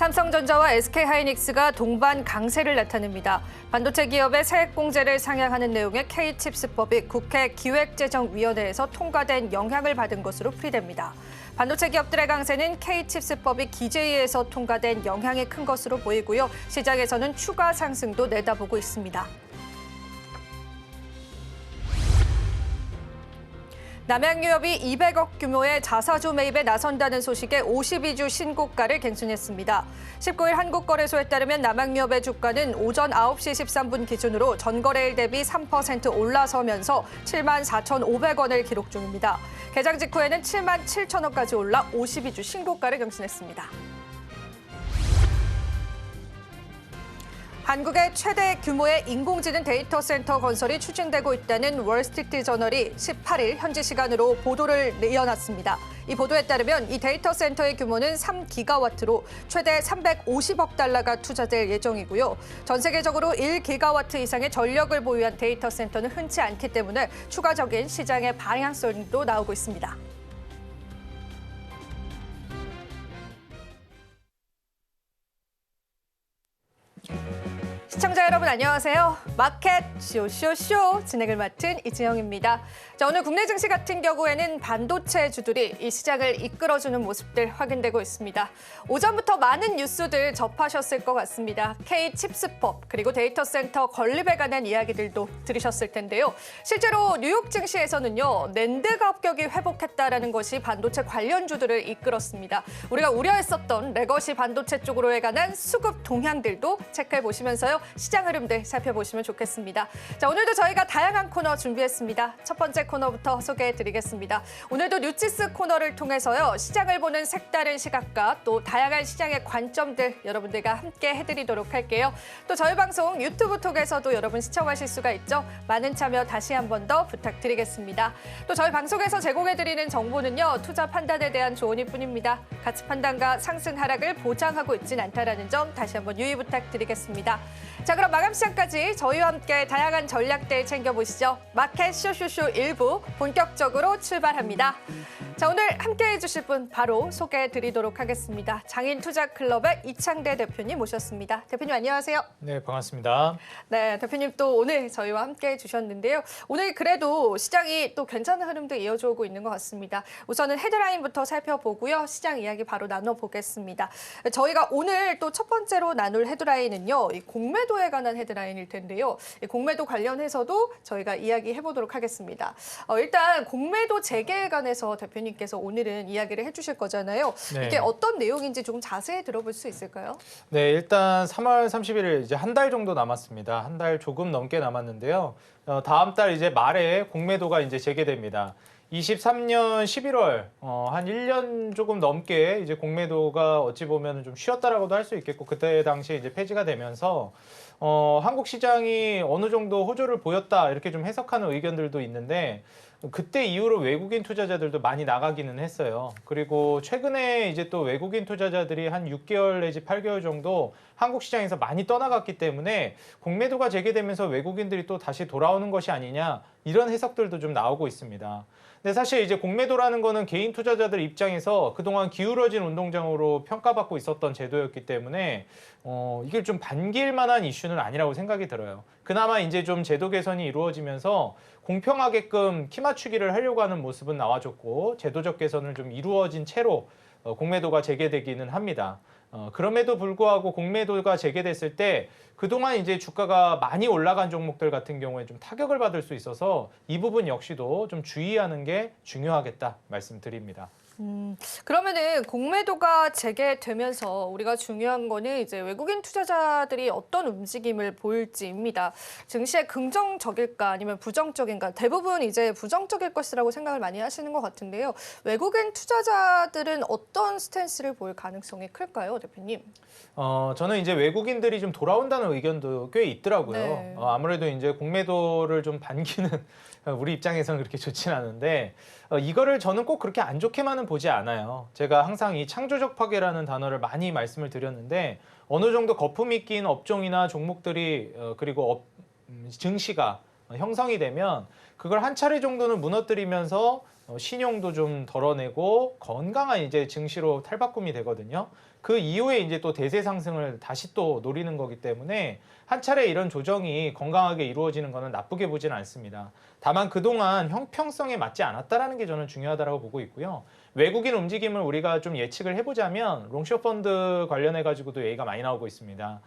삼성전자와 SK하이닉스가 동반 강세를 나타냅니다. 반도체 기업의 세액 공제를 상향하는 내용의 K칩스법이 국회 기획재정위원회에서 통과된 영향을 받은 것으로 풀이됩니다. 반도체 기업들의 강세는 K칩스법이 기재위에서 통과된 영향이 큰 것으로 보이고요. 시장에서는 추가 상승도 내다보고 있습니다. 남양유업이 200억 규모의 자사주 매입에 나선다는 소식에 52주 신고가를 갱신했습니다. 19일 한국거래소에 따르면 남양유업의 주가는 오전 9시 13분 기준으로 전거래일 대비 3% 올라서면서 7만 4,500원을 기록 중입니다. 개장 직후에는 7만 7천원까지 올라 52주 신고가를 경신했습니다. 한국의 최대 규모의 인공지능 데이터 센터 건설이 추진되고 있다는 월스트리트저널이 18일 현지 시간으로 보도를 내어놨습니다. 이 보도에 따르면 이 데이터 센터의 규모는 3기가와트로 최대 350억 달러가 투자될 예정이고요. 전 세계적으로 1기가와트 이상의 전력을 보유한 데이터 센터는 흔치 않기 때문에 추가적인 시장의 방향성도 나오고 있습니다. 시청자 여러분 안녕하세요. 마켓 쇼쇼쇼 진행을 맡은 이지영입니다. 자, 오늘 국내 증시 같은 경우에는 반도체주들이 이 시장을 이끌어주는 모습들 확인되고 있습니다. 오전부터 많은 뉴스들 접하셨을 것 같습니다. K칩스법 그리고 데이터 센터 건립에 관한 이야기들도 들으셨을 텐데요. 실제로 뉴욕 증시에서는요. 낸드가 합격이 회복했다라는 것이 반도체 관련주들을 이끌었습니다. 우리가 우려했었던 레거시 반도체 쪽으로에 관한 수급 동향들도 체크해 보시면서요. 시장 흐름들 살펴보시면 좋겠습니다. 자, 오늘도 저희가 다양한 코너 준비했습니다. 첫 번째 코너부터 소개해드리겠습니다. 오늘도 뉴지스 코너를 통해서요. 시장을 보는 색다른 시각과 또 다양한 시장의 관점들 여러분들과 함께 해드리도록 할게요. 또 저희 방송 유튜브 통해서도 여러분 시청하실 수가 있죠. 많은 참여 다시 한 번 더 부탁드리겠습니다. 또 저희 방송에서 제공해드리는 정보는요. 투자 판단에 대한 조언일 뿐입니다. 가치 판단과 상승 하락을 보장하고 있진 않다라는 점 다시 한번 유의 부탁드리겠습니다. 자, 그럼 마감 시장까지 저희와 함께 다양한 전략들 챙겨보시죠. 마켓 쇼쇼쇼 1부 본격적으로 출발합니다. 자, 오늘 함께해 주실 분 바로 소개해드리도록 하겠습니다. 장인투자클럽의 이창대 대표님 모셨습니다. 대표님 안녕하세요. 네, 반갑습니다. 네, 대표님 또 오늘 저희와 함께해 주셨는데요. 오늘 그래도 시장이 또 괜찮은 흐름도 이어져 오고 있는 것 같습니다. 우선은 헤드라인부터 살펴보고요. 시장 이야기 바로 나눠보겠습니다. 저희가 오늘 또 첫 번째로 나눌 헤드라인은요. 이 공매도에 관한 헤드라인일 텐데요. 이 공매도 관련해서도 저희가 이야기해보도록 하겠습니다. 일단 공매도 재개에 관해서 대표님께서 오늘은 이야기를 해주실 거잖아요. 네. 이게 어떤 내용인지 조금 자세히 들어볼 수 있을까요? 네, 일단 3월 31일 이제 한 달 정도 남았습니다. 한 달 조금 넘게 남았는데요. 다음 달 이제 말에 공매도가 이제 재개됩니다. 23년 11월 한 1년 조금 넘게 이제 공매도가 어찌 보면 좀 쉬었다라고도 할 수 있겠고 그때 당시에 이제 폐지가 되면서 한국 시장이 어느 정도 호조를 보였다 이렇게 좀 해석하는 의견들도 있는데 그때 이후로 외국인 투자자들도 많이 나가기는 했어요. 그리고 최근에 이제 또 외국인 투자자들이 한 6개월 내지 8개월 정도 한국 시장에서 많이 떠나갔기 때문에 공매도가 재개되면서 외국인들이 또 다시 돌아오는 것이 아니냐 이런 해석들도 좀 나오고 있습니다. 근데 사실 이제 공매도라는 거는 개인 투자자들 입장에서 그동안 기울어진 운동장으로 평가받고 있었던 제도였기 때문에 이게 좀 반길 만한 이슈는 아니라고 생각이 들어요. 그나마 이제 좀 제도 개선이 이루어지면서 공평하게끔 키 맞추기를 하려고 하는 모습은 나와줬고 제도적 개선을 좀 이루어진 채로 공매도가 재개되기는 합니다. 그럼에도 불구하고 공매도가 재개됐을 때 그동안 이제 주가가 많이 올라간 종목들 같은 경우에 좀 타격을 받을 수 있어서 이 부분 역시도 좀 주의하는 게 중요하겠다 말씀드립니다. 그러면은 공매도가 재개되면서 우리가 중요한 거는 이제 외국인 투자자들이 어떤 움직임을 보일지입니다. 증시에 긍정적일까 아니면 부정적인가? 대부분 이제 부정적일 것이라고 생각을 많이 하시는 것 같은데요. 외국인 투자자들은 어떤 스탠스를 보일 가능성이 클까요, 대표님? 저는 이제 외국인들이 좀 돌아온다는 의견도 꽤 있더라고요. 네. 아무래도 이제 공매도를 좀 반기는 우리 입장에서는 그렇게 좋지는 않은데 이거를 저는 꼭 그렇게 안 좋게만은 보지 않아요. 제가 항상 이 창조적 파괴라는 단어를 많이 말씀을 드렸는데 어느 정도 거품이 낀 업종이나 종목들이 그리고 증시가 형성이 되면 그걸 한 차례 정도는 무너뜨리면서 신용도 좀 덜어내고 건강한 이제 증시로 탈바꿈이 되거든요. 그 이후에 이제 또 대세 상승을 다시 또 노리는 거기 때문에 한 차례 이런 조정이 건강하게 이루어지는 것은 나쁘게 보지는 않습니다. 다만 그동안 형평성에 맞지 않았다라는 게 저는 중요하다고 보고 있고요. 외국인 움직임을 우리가 좀 예측을 해보자면 롱숏 펀드 관련해 가지고도 얘기가 많이 나오고 있습니다.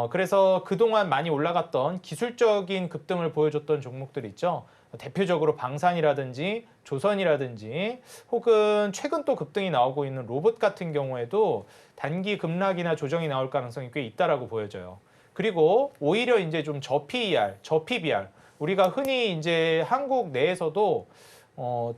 그래서 그동안 많이 올라갔던 기술적인 급등을 보여줬던 종목들 있죠. 대표적으로 방산이라든지 조선이라든지 혹은 최근 또 급등이 나오고 있는 로봇 같은 경우에도 단기 급락이나 조정이 나올 가능성이 꽤 있다라고 보여져요. 그리고 오히려 이제 좀 저PER, 저PBR 우리가 흔히 이제 한국 내에서도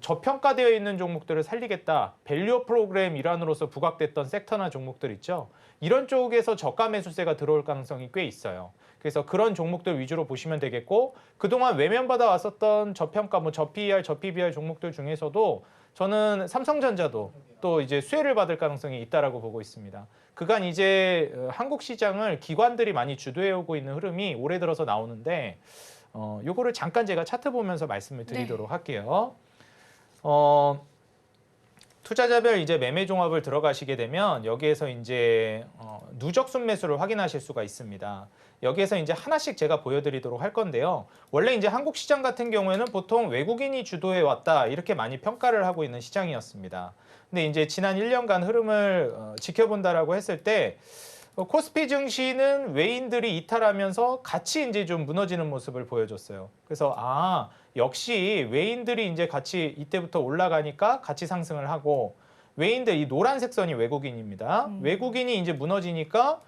저평가되어 있는 종목들을 살리겠다. 밸류업 프로그램 일환으로서 부각됐던 섹터나 종목들 있죠. 이런 쪽에서 저가 매수세가 들어올 가능성이 꽤 있어요. 그래서 그런 종목들 위주로 보시면 되겠고 그동안 외면받아 왔었던 저평가, 뭐 저PER, 저PBR 종목들 중에서도 저는 삼성전자도 또 이제 수혜를 받을 가능성이 있다라고 보고 있습니다. 그간 이제 한국 시장을 기관들이 많이 주도해 오고 있는 흐름이 올해 들어서 나오는데 요거를 잠깐 제가 차트 보면서 말씀을 드리도록 할게요. 투자자별 이제 매매 종합을 들어가시게 되면 여기에서 이제 누적 순매수를 확인하실 수가 있습니다. 여기에서 이제 하나씩 제가 보여드리도록 할 건데요. 원래 이제 한국 시장 같은 경우에는 보통 외국인이 주도해 왔다 이렇게 많이 평가를 하고 있는 시장이었습니다. 근데 이제 지난 1년간 흐름을 지켜본다라고 했을 때 코스피 증시는 외인들이 이탈하면서 같이 이제 좀 무너지는 모습을 보여줬어요. 그래서 역시 외인들이 이제 같이 이때부터 올라가니까 같이 상승을 하고 외인들 이 노란색 선이 외국인입니다. 외국인이 이제 무너지니까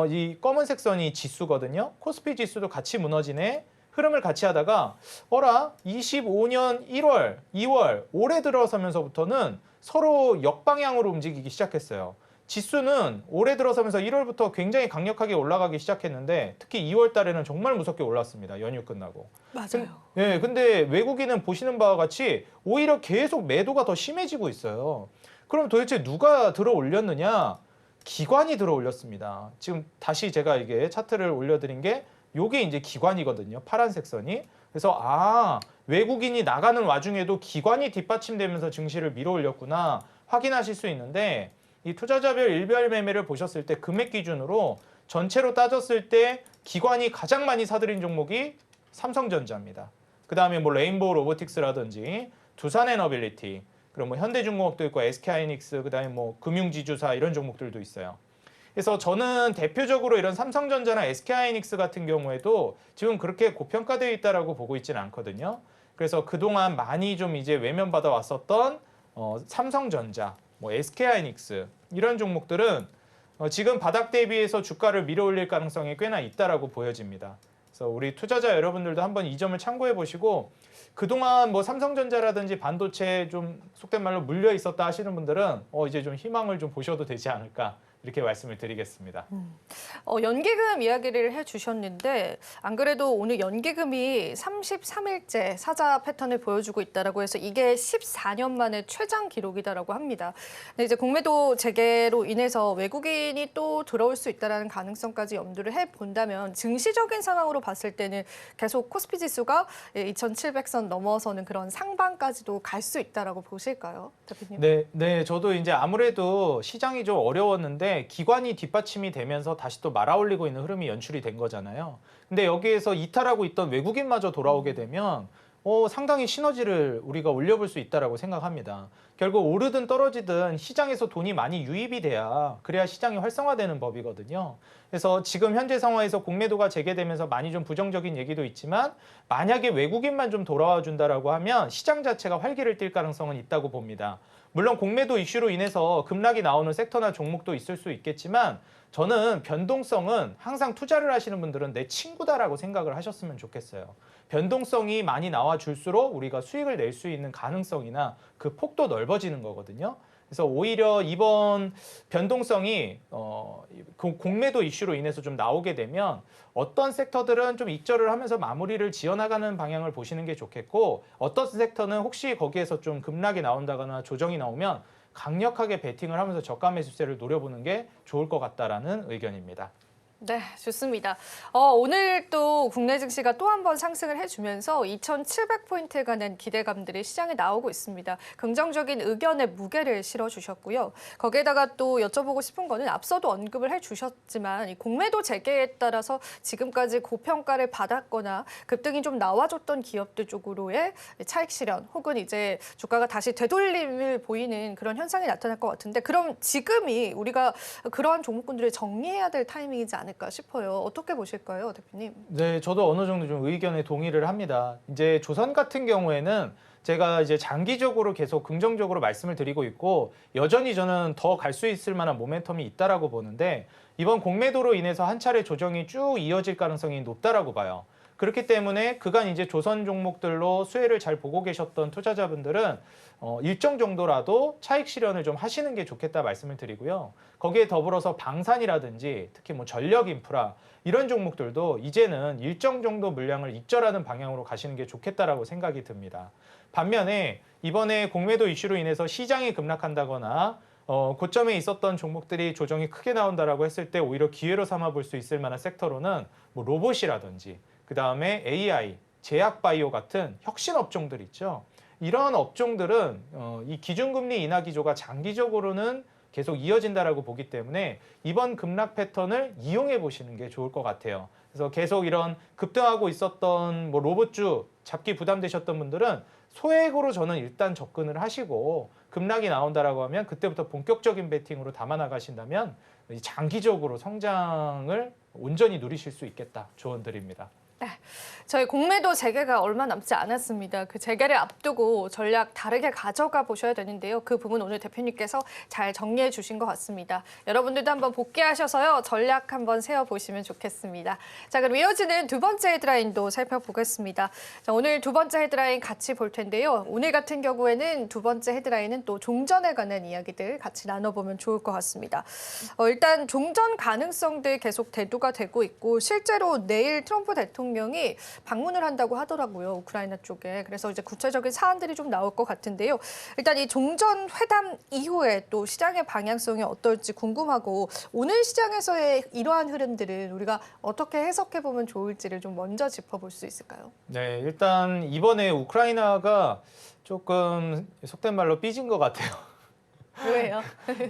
이 검은색 선이 지수거든요. 코스피 지수도 같이 무너지네. 흐름을 같이 하다가 25년 1월, 2월 올해 들어서면서부터는 서로 역방향으로 움직이기 시작했어요. 지수는 올해 들어서면서 1월부터 굉장히 강력하게 올라가기 시작했는데 특히 2월 달에는 정말 무섭게 올랐습니다. 연휴 끝나고. 맞아요. 예, 근데 외국인은 보시는 바와 같이 오히려 계속 매도가 더 심해지고 있어요. 그럼 도대체 누가 들어 올렸느냐? 기관이 들어 올렸습니다. 지금 다시 제가 이게 차트를 올려드린 게 요게 이제 기관이거든요. 파란색 선이. 그래서 외국인이 나가는 와중에도 기관이 뒷받침되면서 증시를 밀어 올렸구나 확인하실 수 있는데 이 투자자별 일별 매매를 보셨을 때 금액 기준으로 전체로 따졌을 때 기관이 가장 많이 사들인 종목이 삼성전자입니다. 그 다음에 뭐 레인보우 로보틱스라든지 두산에너빌리티 그리고 뭐 현대중공업도 있고 SK하이닉스 그다음에 뭐 금융지주사 이런 종목들도 있어요. 그래서 저는 대표적으로 이런 삼성전자나 SK하이닉스 같은 경우에도 지금 그렇게 고평가되어 있다라고 보고 있지는 않거든요. 그래서 그동안 많이 좀 이제 외면받아 왔었던 삼성전자, 뭐 SK하이닉스 이런 종목들은 지금 바닥 대비해서 주가를 밀어올릴 가능성이 꽤나 있다라고 보여집니다. 그래서 우리 투자자 여러분들도 한번 이 점을 참고해 보시고 그동안 뭐 삼성전자라든지 반도체 좀 속된 말로 물려 있었다 하시는 분들은 이제 좀 희망을 좀 보셔도 되지 않을까 이렇게 말씀을 드리겠습니다. 연기금 이야기를 해주셨는데 안 그래도 오늘 연기금이 33일째 사자 패턴을 보여주고 있다라고 해서 이게 14년 만에 최장 기록이다라고 합니다. 근데 이제 공매도 재개로 인해서 외국인이 또 들어올 수 있다라는 가능성까지 염두를 해본다면 증시적인 상황으로 봤을 때는 계속 코스피 지수가 2,700선 넘어서는 그런 상방까지도 갈 수 있다라고 보실까요, 대표님? 네, 저도 이제 아무래도 시장이 좀 어려웠는데 기관이 뒷받침이 되면서 다시 또 말아올리고 있는 흐름이 연출이 된 거잖아요. 근데 여기에서 이탈하고 있던 외국인마저 돌아오게 되면 상당히 시너지를 우리가 올려볼 수 있다라고 생각합니다. 결국 오르든 떨어지든 시장에서 돈이 많이 유입이 그래야 시장이 활성화되는 법이거든요. 그래서 지금 현재 상황에서 공매도가 재개되면서 많이 좀 부정적인 얘기도 있지만 만약에 외국인만 좀 돌아와 준다라고 하면 시장 자체가 활기를 띨 가능성은 있다고 봅니다. 물론 공매도 이슈로 인해서 급락이 나오는 섹터나 종목도 있을 수 있겠지만 저는 변동성은 항상 투자를 하시는 분들은 내 친구다라고 생각을 하셨으면 좋겠어요. 변동성이 많이 나와줄수록 우리가 수익을 낼 수 있는 가능성이나 그 폭도 넓어지는 거거든요. 그래서 오히려 이번 변동성이 공매도 이슈로 인해서 좀 나오게 되면 어떤 섹터들은 좀 익절을 하면서 마무리를 지어나가는 방향을 보시는 게 좋겠고 어떤 섹터는 혹시 거기에서 좀 급락이 나온다거나 조정이 나오면 강력하게 베팅을 하면서 저가 매수세를 노려보는 게 좋을 것 같다라는 의견입니다. 네, 좋습니다. 오늘 또 국내 증시가 또 한 번 상승을 해주면서 2,700포인트에 관한 기대감들이 시장에 나오고 있습니다. 긍정적인 의견의 무게를 실어주셨고요. 거기에다가 또 여쭤보고 싶은 거는 앞서도 언급을 해주셨지만 이 공매도 재개에 따라서 지금까지 고평가를 받았거나 급등이 좀 나와줬던 기업들 쪽으로의 차익 실현 혹은 이제 주가가 다시 되돌림을 보이는 그런 현상이 나타날 것 같은데 그럼 지금이 우리가 그러한 종목군들을 정리해야 될 타이밍이지 않을까 싶어요. 어떻게 보실까요, 대표님? 네, 저도 어느 정도 좀 의견에 동의를 합니다. 이제 조선 같은 경우에는 제가 이제 장기적으로 계속 긍정적으로 말씀을 드리고 있고 여전히 저는 더 갈 수 있을 만한 모멘텀이 있다라고 보는데 이번 공매도로 인해서 한 차례 조정이 쭉 이어질 가능성이 높다라고 봐요. 그렇기 때문에 그간 이제 조선 종목들로 수혜를 잘 보고 계셨던 투자자분들은 일정 정도라도 차익 실현을 좀 하시는 게 좋겠다 말씀을 드리고요. 거기에 더불어서 방산이라든지 특히 뭐 전력 인프라 이런 종목들도 이제는 일정 정도 물량을 익절하는 방향으로 가시는 게 좋겠다라고 생각이 듭니다. 반면에 이번에 공매도 이슈로 인해서 시장이 급락한다거나 고점에 있었던 종목들이 조정이 크게 나온다라고 했을 때 오히려 기회로 삼아 볼 수 있을 만한 섹터로는 뭐 로봇이라든지 그다음에 AI, 제약바이오 같은 혁신 업종들 있죠. 이런 업종들은 이 기준금리 인하 기조가 장기적으로는 계속 이어진다라고 보기 때문에 이번 급락 패턴을 이용해 보시는 게 좋을 것 같아요. 그래서 계속 이런 급등하고 있었던 뭐 로봇주 잡기 부담되셨던 분들은 소액으로 저는 일단 접근을 하시고 급락이 나온다라고 하면 그때부터 본격적인 베팅으로 담아 나가신다면 장기적으로 성장을 온전히 누리실 수 있겠다 조언 드립니다. 네, 저희 공매도 재개가 얼마 남지 않았습니다. 그 재개를 앞두고 전략 다르게 가져가 보셔야 되는데요. 그 부분 오늘 대표님께서 잘 정리해 주신 것 같습니다. 여러분들도 한번 복귀하셔서요. 전략 한번 세워보시면 좋겠습니다. 자, 그럼 이어지는 두 번째 헤드라인도 살펴보겠습니다. 자, 오늘 두 번째 헤드라인 같이 볼 텐데요. 오늘 같은 경우에는 두 번째 헤드라인은 또 종전에 관한 이야기들 같이 나눠보면 좋을 것 같습니다. 일단 종전 가능성들 계속 대두가 되고 있고 실제로 내일 트럼프 대통령이 방문을 한다고 하더라고요. 우크라이나 쪽에. 그래서 이제 구체적인 사안들이 좀 나올 것 같은데요. 일단 이 종전 회담 이후에 또 시장의 방향성이 어떨지 궁금하고 오늘 시장에서의 이러한 흐름들은 우리가 어떻게 해석해 보면 좋을지를 좀 먼저 짚어볼 수 있을까요? 네, 일단 이번에 우크라이나가 조금 속된 말로 삐진 것 같아요. 왜요?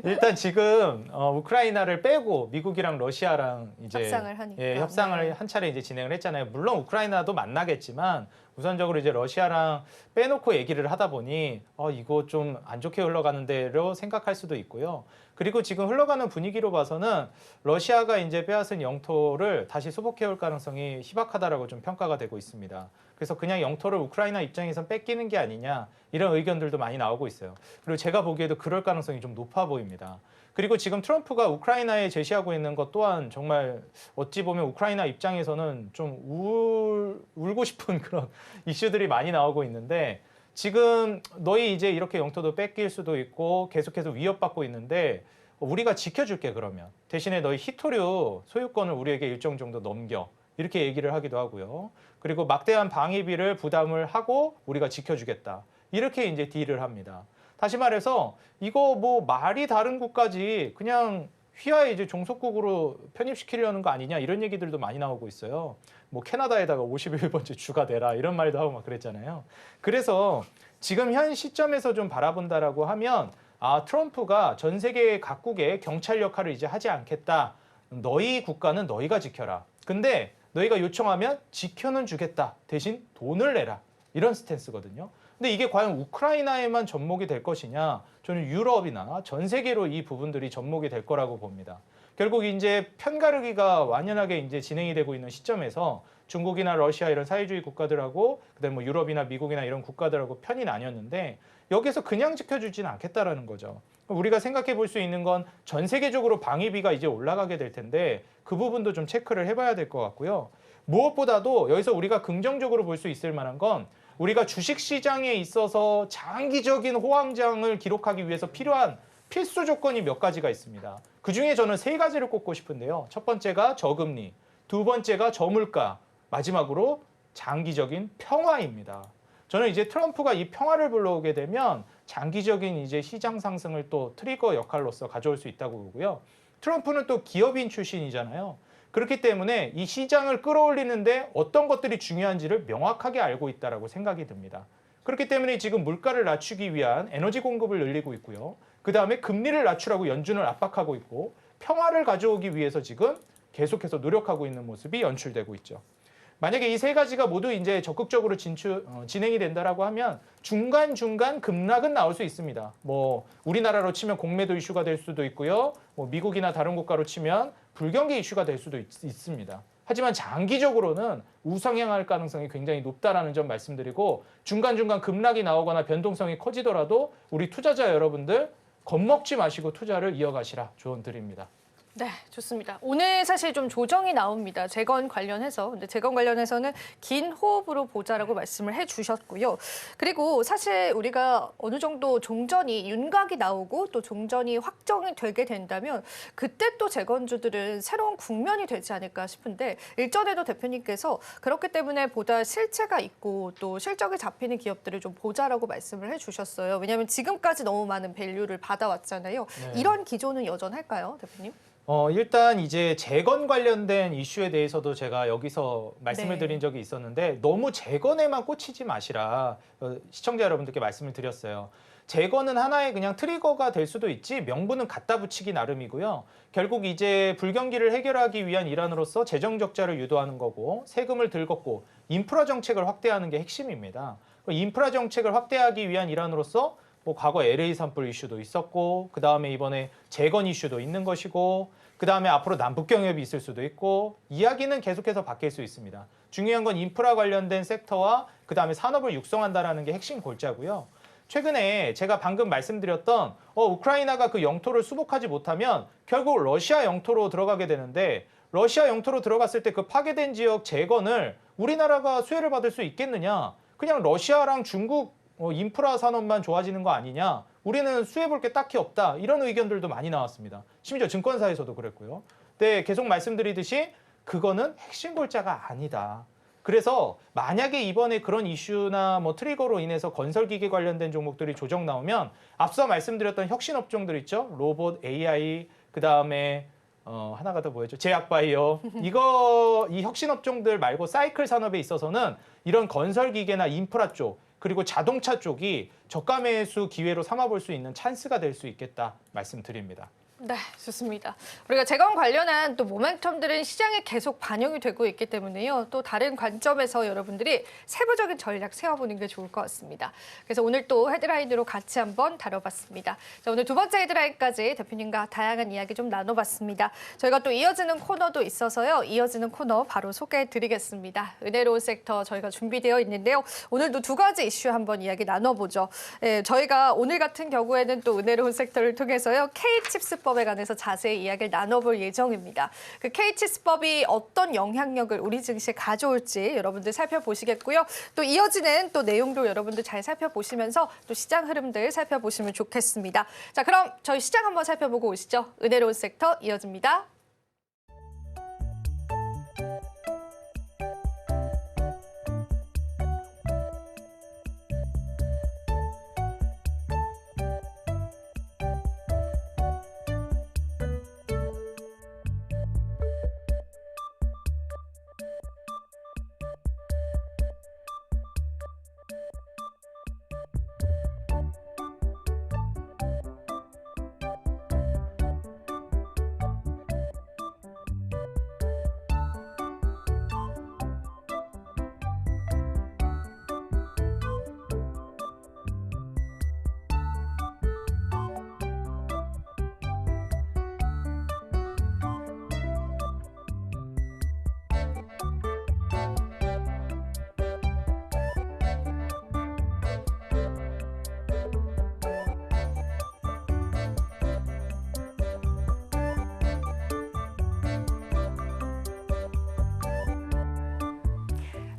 일단 지금 우크라이나를 빼고 미국이랑 러시아랑 이제 협상을 하니까. 협상을 네. 한 차례 이제 진행을 했잖아요. 물론 우크라이나도 만나겠지만 우선적으로 이제 러시아랑 빼놓고 얘기를 하다 보니 이거 좀 안 좋게 흘러가는 대로 생각할 수도 있고요. 그리고 지금 흘러가는 분위기로 봐서는 러시아가 이제 빼앗은 영토를 다시 수복해올 가능성이 희박하다라고 좀 평가가 되고 있습니다. 그래서 그냥 영토를 우크라이나 입장에선 뺏기는 게 아니냐 이런 의견들도 많이 나오고 있어요. 그리고 제가 보기에도 그럴 가능성이 좀 높아 보입니다. 그리고 지금 트럼프가 우크라이나에 제시하고 있는 것 또한 정말 어찌 보면 우크라이나 입장에서는 좀 울고 싶은 그런 이슈들이 많이 나오고 있는데 지금 너희 이제 이렇게 영토도 뺏길 수도 있고 계속해서 위협받고 있는데 우리가 지켜줄게 그러면 대신에 너희 히토류 소유권을 우리에게 일정 정도 넘겨 이렇게 얘기를 하기도 하고요. 그리고 막대한 방위비를 부담을 하고 우리가 지켜주겠다. 이렇게 이제 딜을 합니다. 다시 말해서 이거 뭐 말이 다른 국까지 그냥 휘하에 이제 종속국으로 편입시키려는 거 아니냐 이런 얘기들도 많이 나오고 있어요. 뭐 캐나다에다가 51번째 주가 되라 이런 말도 하고 막 그랬잖아요. 그래서 지금 현 시점에서 좀 바라본다라고 하면 트럼프가 전 세계 각국의 경찰 역할을 이제 하지 않겠다. 너희 국가는 너희가 지켜라. 근데 너희가 요청하면 지켜는 주겠다. 대신 돈을 내라. 이런 스탠스거든요. 근데 이게 과연 우크라이나에만 접목이 될 것이냐? 저는 유럽이나 전 세계로 이 부분들이 접목이 될 거라고 봅니다. 결국 이제 편가르기가 완연하게 이제 진행이 되고 있는 시점에서 중국이나 러시아 이런 사회주의 국가들하고 그다음에 뭐 유럽이나 미국이나 이런 국가들하고 편이 나뉘었는데 여기서 그냥 지켜주지는 않겠다라는 거죠. 우리가 생각해 볼 수 있는 건 전 세계적으로 방위비가 이제 올라가게 될 텐데 그 부분도 좀 체크를 해봐야 될 것 같고요. 무엇보다도 여기서 우리가 긍정적으로 볼 수 있을 만한 건 우리가 주식시장에 있어서 장기적인 호황장을 기록하기 위해서 필요한 필수 조건이 몇 가지가 있습니다. 그중에 저는 세 가지를 꼽고 싶은데요. 첫 번째가 저금리, 두 번째가 저물가, 마지막으로 장기적인 평화입니다. 저는 이제 트럼프가 이 평화를 불러오게 되면 장기적인 이제 시장 상승을 또 트리거 역할로서 가져올 수 있다고 보고요. 트럼프는 또 기업인 출신이잖아요. 그렇기 때문에 이 시장을 끌어올리는데 어떤 것들이 중요한지를 명확하게 알고 있다고 생각이 듭니다. 그렇기 때문에 지금 물가를 낮추기 위한 에너지 공급을 늘리고 있고요. 그다음에 금리를 낮추라고 연준을 압박하고 있고 평화를 가져오기 위해서 지금 계속해서 노력하고 있는 모습이 연출되고 있죠. 만약에 이 세 가지가 모두 이제 적극적으로 진행이 된다라고 하면 중간중간 급락은 나올 수 있습니다. 뭐 우리나라로 치면 공매도 이슈가 될 수도 있고요. 뭐 미국이나 다른 국가로 치면 불경기 이슈가 될 수도 있습니다. 하지만 장기적으로는 우상향할 가능성이 굉장히 높다라는 점 말씀드리고 중간중간 급락이 나오거나 변동성이 커지더라도 우리 투자자 여러분들 겁먹지 마시고 투자를 이어가시라 조언 드립니다. 네, 좋습니다. 오늘 사실 좀 조정이 나옵니다. 재건 관련해서. 근데 재건 관련해서는 긴 호흡으로 보자라고 말씀을 해주셨고요. 그리고 사실 우리가 어느 정도 종전이 윤곽이 나오고 또 종전이 확정이 되게 된다면 그때 또 재건주들은 새로운 국면이 되지 않을까 싶은데 일전에도 대표님께서 그렇기 때문에 보다 실체가 있고 또 실적이 잡히는 기업들을 좀 보자라고 말씀을 해주셨어요. 왜냐하면 지금까지 너무 많은 밸류를 받아왔잖아요. 네. 이런 기조는 여전할까요, 대표님? 일단 이제 재건 관련된 이슈에 대해서도 제가 여기서 말씀을 네. 드린 적이 있었는데 너무 재건에만 꽂히지 마시라 시청자 여러분들께 말씀을 드렸어요. 재건은 하나의 그냥 트리거가 될 수도 있지 명분은 갖다 붙이기 나름이고요. 결국 이제 불경기를 해결하기 위한 일환으로서 재정 적자를 유도하는 거고 세금을 덜 걷고 인프라 정책을 확대하는 게 핵심입니다. 인프라 정책을 확대하기 위한 일환으로서 뭐 과거 LA 산불 이슈도 있었고 그다음에 이번에 재건 이슈도 있는 것이고 그다음에 앞으로 남북 경협이 있을 수도 있고 이야기는 계속해서 바뀔 수 있습니다. 중요한 건 인프라 관련된 섹터와 그다음에 산업을 육성한다라는 게 핵심 골자고요. 최근에 제가 방금 말씀드렸던 우크라이나가 그 영토를 수복하지 못하면 결국 러시아 영토로 들어가게 되는데 러시아 영토로 들어갔을 때 그 파괴된 지역 재건을 우리나라가 수혜를 받을 수 있겠느냐? 그냥 러시아랑 중국 인프라 산업만 좋아지는 거 아니냐? 우리는 수혜볼 게 딱히 없다. 이런 의견들도 많이 나왔습니다. 심지어 증권사에서도 그랬고요. 근데 계속 말씀드리듯이 그거는 핵심 골자가 아니다. 그래서 만약에 이번에 그런 이슈나 뭐 트리거로 인해서 건설기계 관련된 종목들이 조정 나오면 앞서 말씀드렸던 혁신 업종들 있죠? 로봇, AI, 그다음에 하나가 더 뭐였죠? 제약바이오. 이 혁신 업종들 말고 사이클 산업에 있어서는 이런 건설기계나 인프라 쪽 그리고 자동차 쪽이 저가 매수 기회로 삼아볼 수 있는 찬스가 될 수 있겠다 말씀드립니다. 네, 좋습니다. 우리가 재건 관련한 또 모멘텀들은 시장에 계속 반영이 되고 있기 때문에요. 또 다른 관점에서 여러분들이 세부적인 전략 세워보는 게 좋을 것 같습니다. 그래서 오늘 또 헤드라인으로 같이 한번 다뤄봤습니다. 자, 오늘 두 번째 헤드라인까지 대표님과 다양한 이야기 좀 나눠봤습니다. 저희가 또 이어지는 코너도 있어서요. 이어지는 코너 바로 소개해드리겠습니다. 은혜로운 섹터 저희가 준비되어 있는데요. 오늘도 두 가지 이슈 한번 이야기 나눠보죠. 저희가 오늘 같은 경우에는 또 은혜로운 섹터를 통해서요. K칩스법에 관해서 자세히 이야기를 나눠볼 예정입니다. 그 K칩스법이 어떤 영향력을 우리 증시에 가져올지 여러분들 살펴보시겠고요. 또 이어지는 또 내용도 여러분들 잘 살펴보시면서 또 시장 흐름들 살펴보시면 좋겠습니다. 자, 그럼 저희 시장 한번 살펴보고 오시죠. 은혜로운 섹터 이어집니다.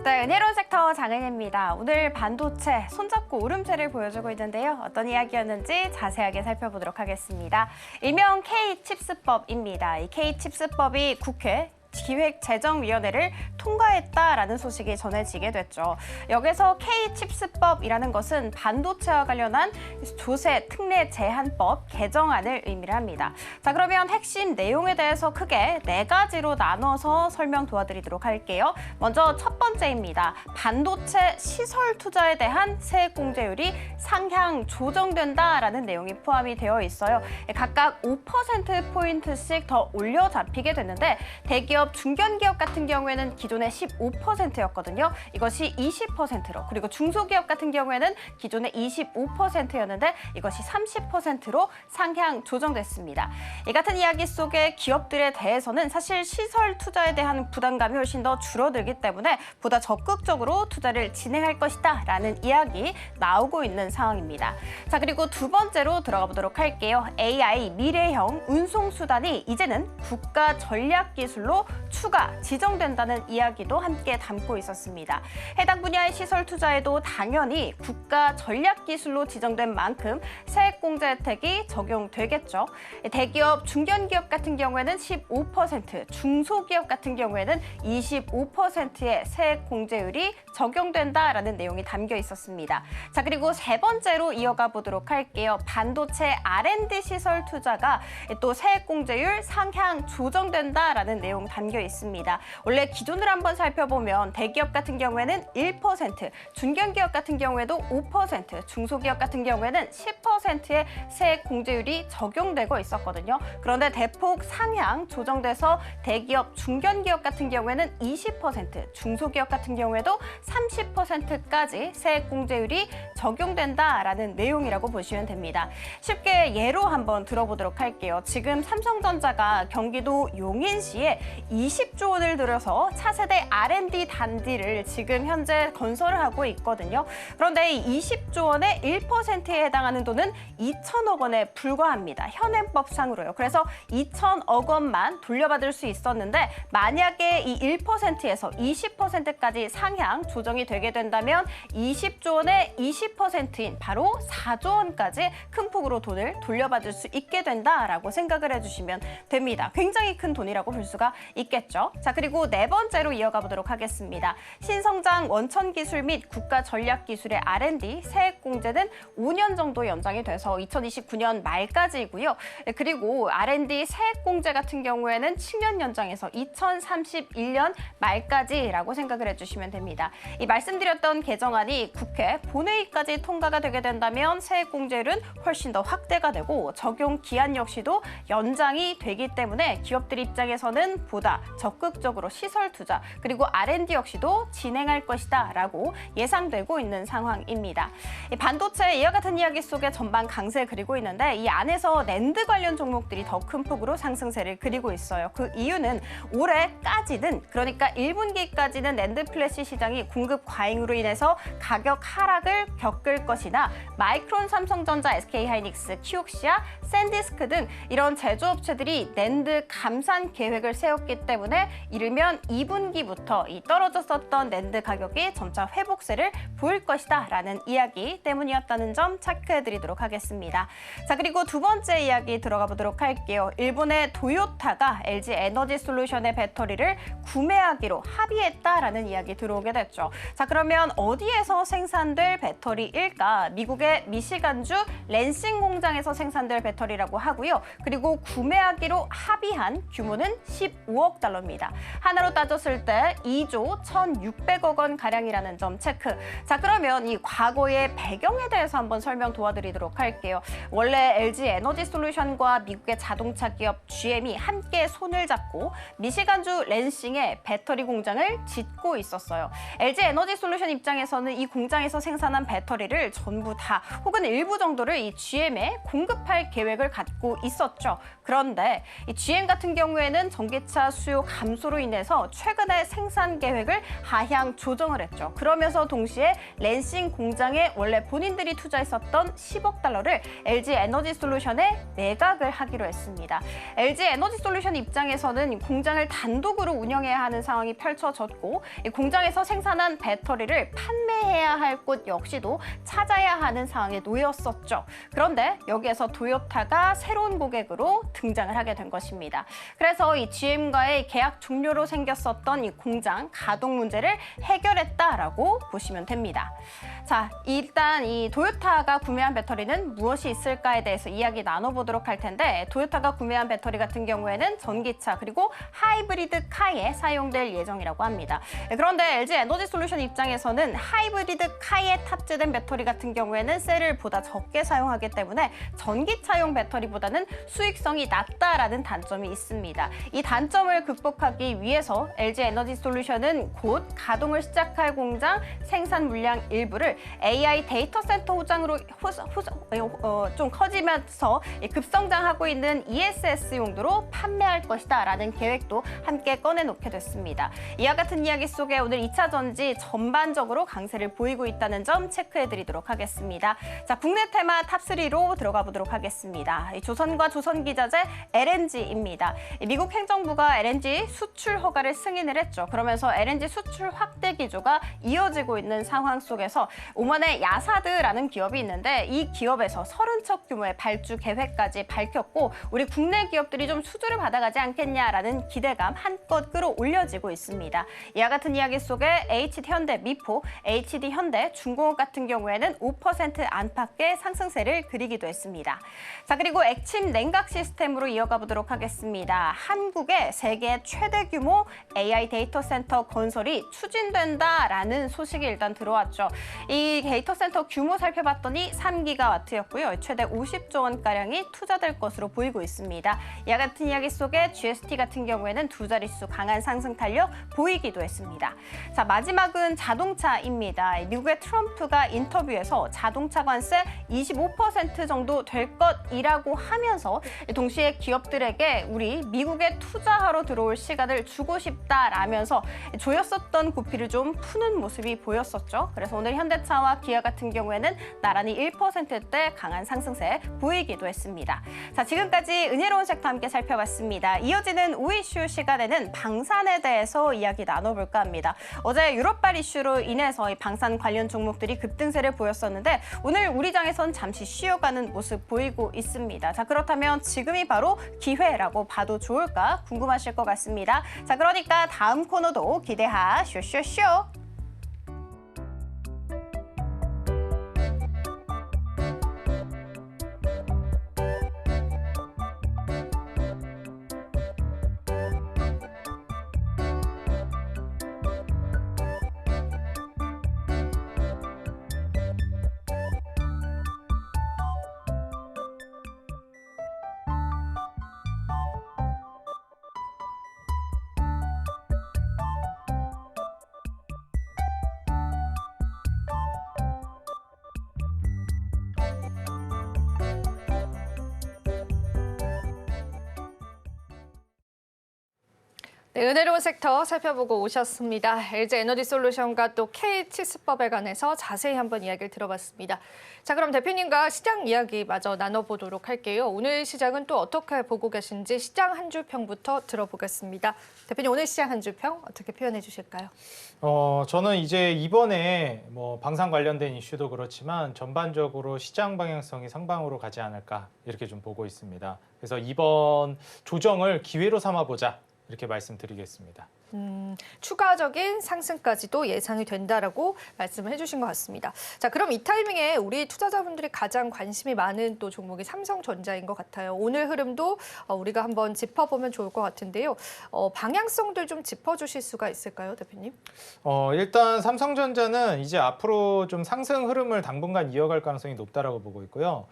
네, 은혜로운 섹터 장은혜입니다. 오늘 반도체 손잡고 오름세를 보여주고 있는데요. 어떤 이야기였는지 자세하게 살펴보도록 하겠습니다. 일명 K칩스법입니다. 이 K칩스법이 국회 기획재정위원회를 통과했다라는 소식이 전해지게 됐죠. 여기서 K-칩스법이라는 것은 반도체와 관련한 조세 특례 제한법 개정안을 의미를 합니다. 자, 그러면 핵심 내용에 대해서 크게 4가지로 나눠서 설명 도와드리도록 할게요. 먼저 첫 번째입니다. 반도체 시설 투자에 대한 세액 공제율이 상향 조정된다라는 내용이 포함이 되어 있어요. 각각 5%포인트씩 더 올려 잡히게 됐는데 대기업, 중견기업 같은 경우에는 기존에 15%였거든요. 이것이 20%로, 그리고 중소기업 같은 경우에는 기존에 25%였는데 이것이 30%로 상향 조정됐습니다. 이 같은 이야기 속에 기업들에 대해서는 사실 시설 투자에 대한 부담감이 훨씬 더 줄어들기 때문에 보다 적극적으로 투자를 진행할 것이다 라는 이야기 나오고 있는 상황입니다. 자, 그리고 두 번째로 들어가 보도록 할게요. AI 미래형 운송수단이 이제는 국가 전략 기술로 추가 지정된다는 이야기도 함께 담고 있었습니다. 해당 분야의 시설 투자에도 당연히 국가 전략 기술로 지정된 만큼 세액 공제 혜택이 적용되겠죠. 대기업, 중견기업 같은 경우에는 15%, 중소기업 같은 경우에는 25%의 세액 공제율이 적용된다라는 내용이 담겨 있었습니다. 자, 그리고 세 번째로 이어가 보도록 할게요. 반도체 R&D 시설 투자가 또 세액 공제율 상향 조정된다라는 내용 담겨 있습니다. 원래 기준을 한번 살펴보면 대기업 같은 경우에는 1%, 중견기업 같은 경우에도 5%, 중소기업 같은 경우에는 10%의 세액 공제율이 적용되고 있었거든요. 그런데 대폭 상향 조정돼서 대기업, 중견기업 같은 경우에는 20%, 중소기업 같은 경우에도 30%까지 세액 공제율이 적용된다라는 내용이라고 보시면 됩니다. 쉽게 예로 한번 들어보도록 할게요. 지금 삼성전자가 경기도 용인시에 20조 원을 들여서 차세대 R&D 단지를 지금 현재 건설을 하고 있거든요. 그런데 이 20조 원의 1%에 해당하는 돈은 2천억 원에 불과합니다. 현행법상으로요. 그래서 2천억 원만 돌려받을 수 있었는데 만약에 이 1%에서 20%까지 상향 조정이 되게 된다면 20조 원의 20%인 바로 4조 원까지 큰 폭으로 돈을 돌려받을 수 있게 된다라고 생각을 해주시면 됩니다. 굉장히 큰 돈이라고 볼 수가 있겠죠. 자, 그리고 네 번째로 이어가 보도록 하겠습니다. 신성장 원천 기술 및 국가 전략 기술의 R&D 세액 공제는 5년 정도 연장이 돼서 2029년 말까지이고요. 그리고 R&D 세액 공제 같은 경우에는 7년 연장해서 2031년 말까지라고 생각을 해주시면 됩니다. 이 말씀드렸던 개정안이 국회 본회의까지 통과가 되게 된다면 세액 공제율은 훨씬 더 확대가 되고 적용 기한 역시도 연장이 되기 때문에 기업들 입장에서는 보다 적극적으로 시설 투자 그리고 R&D 역시도 진행할 것이다 라고 예상되고 있는 상황입니다. 이 반도체 이와 같은 이야기 속에 전반 강세 그리고 있는데 이 안에서 낸드 관련 종목들이 더 큰 폭으로 상승세를 그리고 있어요. 그 이유는 올해까지는, 그러니까 1분기까지는 낸드 플래시 시장이 공급 과잉으로 인해서 가격 하락을 겪을 것이나 마이크론, 삼성전자, SK하이닉스, 키옥시아, 샌디스크 등 이런 제조업체들이 낸드 감산 계획을 세웠기 때문에 이르면 2분기부터 이 떨어졌었던 낸드 가격이 점차 회복세를 보일 것이다 라는 이야기 때문이었다는 점 체크해드리도록 하겠습니다. 자, 그리고 두 번째 이야기 들어가 보도록 할게요. 일본의 도요타가 LG 에너지 솔루션의 배터리를 구매하기로 합의했다라는 이야기 들어오게 됐죠. 자, 그러면 어디에서 생산될 배터리일까? 미국의 미시간주 랜싱 공장에서 생산될 배터리라고 하고요. 그리고 구매하기로 합의한 규모는 15억 달러입니다. 하나로 따졌을 때 2조 1,600억 원 가량이라는 점 체크. 자, 그러면 이 과거의 배경에 대해서 한번 설명 도와드리도록 할게요. 원래 LG 에너지 솔루션과 미국의 자동차 기업 GM이 함께 손을 잡고 미시간주 랜싱에 배터리 공장을 짓고 있었어요. LG 에너지 솔루션 입장에서는 이 공장에서 생산한 배터리를 전부 다 혹은 일부 정도를 이 GM에 공급할 계획을 갖고 있었죠. 그런데 이 GM 같은 경우에는 전기차 수요 감소로 인해서 최근에 생산 계획을 하향 조정을 했죠. 그러면서 동시에 랜싱 공장에 원래 본인들이 투자했었던 10억 달러를 LG 에너지 솔루션에 매각을 하기로 했습니다. LG 에너지 솔루션 입장에서는 공장을 단독으로 운영해야 하는 상황이 펼쳐졌고 이 공장에서 생산한 배터리를 판매해야 할 곳 역시도 찾아야 하는 상황에 놓였었죠. 그런데 여기에서 도요타가 새로운 고객으로 등장을 하게 된 것입니다. 그래서 이 GM과의 계약 종료로 생겼었던 있던 이 공장 가동 문제를 해결했다라고 보시면 됩니다. 자, 일단 이 도요타가 구매한 배터리는 무엇이 있을까에 대해서 이야기 나눠보도록 할 텐데 도요타가 구매한 배터리 같은 경우에는 전기차 그리고 하이브리드 카에 사용될 예정이라고 합니다. 그런데 LG 에너지 솔루션 입장에서는 하이브리드 카에 탑재된 배터리 같은 경우에는 셀을 보다 적게 사용하기 때문에 전기차용 배터리보다는 수익성이 낮다라는 단점이 있습니다. 이 단점을 극복하기 위해서 LG 에너지 솔루션은 곧 가동을 시작할 공장 생산 물량 일부를 AI 데이터 센터 호장으로 좀 커지면서 급성장하고 있는 ESS 용도로 판매할 것이다라는 계획도 함께 꺼내놓게 됐습니다. 이와 같은 이야기 속에 오늘 2차 전지 전반적으로 강세를 보이고 있다는 점 체크해드리도록 하겠습니다. 자, 국내 테마 탑3로 들어가 보도록 하겠습니다. 조선과 조선기자재 LNG입니다. 미국 행정부가 LNG 수출 허가를 승인을 했죠. 그러면서 LNG 수출 확대 기조가 이어지고 있는 상황 속에서 오만의 야사드라는 기업이 있는데 이 기업에서 30척 규모의 발주 계획까지 밝혔고 우리 국내 기업들이 좀 수주를 받아가지 않겠냐라는 기대감 한껏 끌어올려지고 있습니다. 이와 같은 이야기 속에 HD현대, 미포, HD현대, 중공업 같은 경우에는 5% 안팎의 상승세를 그리기도 했습니다. 자, 그리고 액침 냉각 시스템으로 이어가 보도록 하겠습니다. 한국의 세계 최대 규모 AI 데이터 센터 건설이 추진된다라는 소식이 일단 들어왔죠. 이 데이터 센터 규모 살펴봤더니 3기가와트였고요. 최대 50조 원가량이 투자될 것으로 보이고 있습니다. 이와 같은 이야기 속에 GST 같은 경우에는 두 자릿수 강한 상승 탄력 보이기도 했습니다. 자, 마지막은 자동차입니다. 미국의 트럼프가 인터뷰에서 자동차 관세 25% 정도 될 것이라고 하면서 동시에 기업들에게 우리 미국에 투자하러 들어올 시간을 주고 싶다라면서 조였었던 고삐를 좀 푸는 모습이 보였었죠. 그래서 오늘 현대차와 기아 같은 경우에는 나란히 1%대 강한 상승세 보이기도 했습니다. 자, 지금까지 은혜로운 섹터 함께 살펴봤습니다. 이어지는 오이슈 시간에는 방산에 대해서 이야기 나눠볼까 합니다. 어제 유럽발 이슈로 인해서 이 방산 관련 종목들이 급등세를 보였었는데 오늘 우리 장에선 잠시 쉬어가는 모습 보이고 있습니다. 자, 그렇다면 지금이 바로 기회라고 봐도 좋을까 궁금하실 것 같습니다. 자, 그러니까 다음 코너도 기대하 쇼쇼쇼. 네, 은혜로운 섹터 살펴보고 오셨습니다. LG 에너지 솔루션과 또 K치스법에 관해서 자세히 한번 이야기를 들어봤습니다. 자, 그럼 대표님과 시장 이야기 마저 나눠보도록 할게요. 오늘 시장은 또 어떻게 보고 계신지 시장 한 줄 평부터 들어보겠습니다. 대표님, 오늘 시장 한 줄 평 어떻게 표현해 주실까요? 저는 이제 이번에 뭐 방산 관련된 이슈도 그렇지만 전반적으로 시장 방향성이 상방으로 가지 않을까 이렇게 좀 보고 있습니다. 그래서 이번 조정을 기회로 삼아보자. 이렇게 말씀드리겠습니다. 추가적인 상승까지도 예상이 된다라고 말씀을 해주신 것 같습니다. 자, 그럼 이 타이밍에 우리 투자자분들이 가장 관심이 많은 또 종목이 삼성전자인 것 같아요. 오늘 흐름도 우리가 한번 짚어보면 좋을 것 같은데요. 방향성들 좀 짚어주실 수가 있을까요, 대표님? 일단 삼성전자는 이제 앞으로 좀 상승 흐름을 당분간 이어갈 가능성이 높다라고 보고 있고요.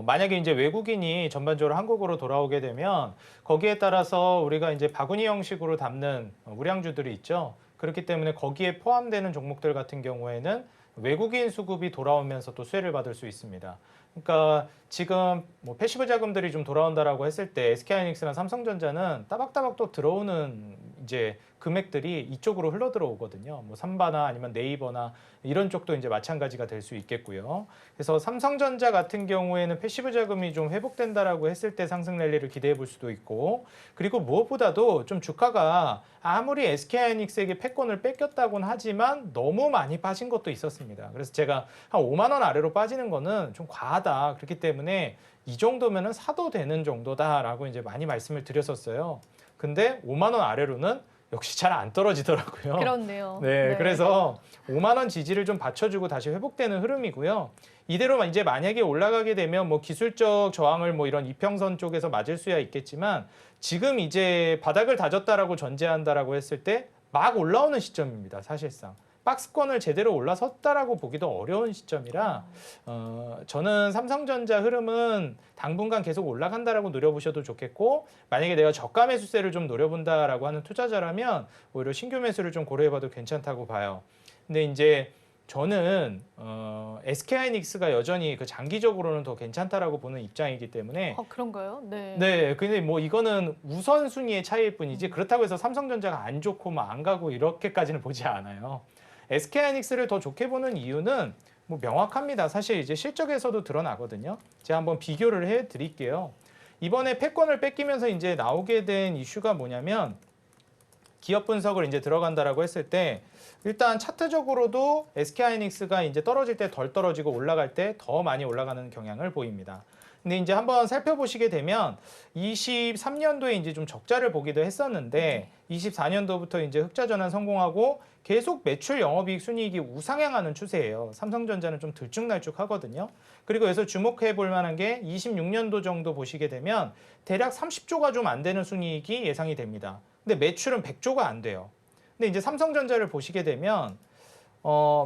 만약에 이제 외국인이 전반적으로 한국으로 돌아오게 되면 거기에 따라서 우리가 이제 바구니 형식으로 담는 우량주들이 있죠. 그렇기 때문에 거기에 포함되는 종목들 같은 경우에는 외국인 수급이 돌아오면서 또 수혜를 받을 수 있습니다. 그러니까 지금 뭐 패시브 자금들이 좀 돌아온다라고 했을 때 SK하이닉스나 삼성전자는 따박따박 또 들어오는 이제 금액들이 이쪽으로 흘러 들어오거든요. 뭐 삼바나 아니면 네이버나 이런 쪽도 이제 마찬가지가 될 수 있겠고요. 그래서 삼성전자 같은 경우에는 패시브 자금이 좀 회복된다라고 했을 때 상승 랠리를 기대해 볼 수도 있고, 그리고 무엇보다도 좀 주가가 아무리 SK하이닉스에게 패권을 뺏겼다고는 하지만 너무 많이 빠진 것도 있었습니다. 그래서 제가 한 5만 원 아래로 빠지는 거는 좀 과하다. 그렇기 때문에 이 정도면은 사도 되는 정도다라고 이제 많이 말씀을 드렸었어요. 근데 5만 원 아래로는 역시 잘 안 떨어지더라고요. 그렇네요. 네, 그래서 5만 원 지지를 좀 받쳐주고 다시 회복되는 흐름이고요. 이대로 이제 만약에 올라가게 되면 뭐 기술적 저항을 뭐 이런 이평선 쪽에서 맞을 수야 있겠지만 지금 이제 바닥을 다졌다라고 전제한다라고 했을 때 막 올라오는 시점입니다. 사실상 박스권을 제대로 올라섰다라고 보기도 어려운 시점이라 저는 삼성전자 흐름은 당분간 계속 올라간다라고 노려보셔도 좋겠고 만약에 내가 저가 매수세를 좀 노려본다라고 하는 투자자라면 오히려 신규 매수를 좀 고려해봐도 괜찮다고 봐요. 근데 이제 저는 SK하이닉스가 여전히 그 장기적으로는 더 괜찮다라고 보는 입장이기 때문에 그런가요? 네. 네, 근데 뭐 이거는 우선순위의 차이일 뿐이지 그렇다고 해서 삼성전자가 안 좋고 뭐 안 가고 이렇게까지는 보지 않아요. SK하이닉스를 더 좋게 보는 이유는 뭐 명확합니다. 사실 이제 실적에서도 드러나거든요. 제가 한번 비교를 해드릴게요. 이번에 패권을 뺏기면서 이제 나오게 된 이슈가 뭐냐면 기업 분석을 이제 들어간다라고 했을 때 일단 차트적으로도 SK하이닉스가 이제 떨어질 때 덜 떨어지고 올라갈 때 더 많이 올라가는 경향을 보입니다. 근데 이제 한번 살펴보시게 되면 23년도에 이제 좀 적자를 보기도 했었는데 24년도부터 이제 흑자 전환 성공하고 계속 매출 영업이익 순이익이 우상향하는 추세예요. 삼성전자는 좀 들쭉날쭉하거든요. 그리고 여기서 주목해 볼 만한 게 26년도 정도 보시게 되면 대략 30조가 좀 안 되는 순이익이 예상이 됩니다. 근데 매출은 100조가 안 돼요. 근데 이제 삼성전자를 보시게 되면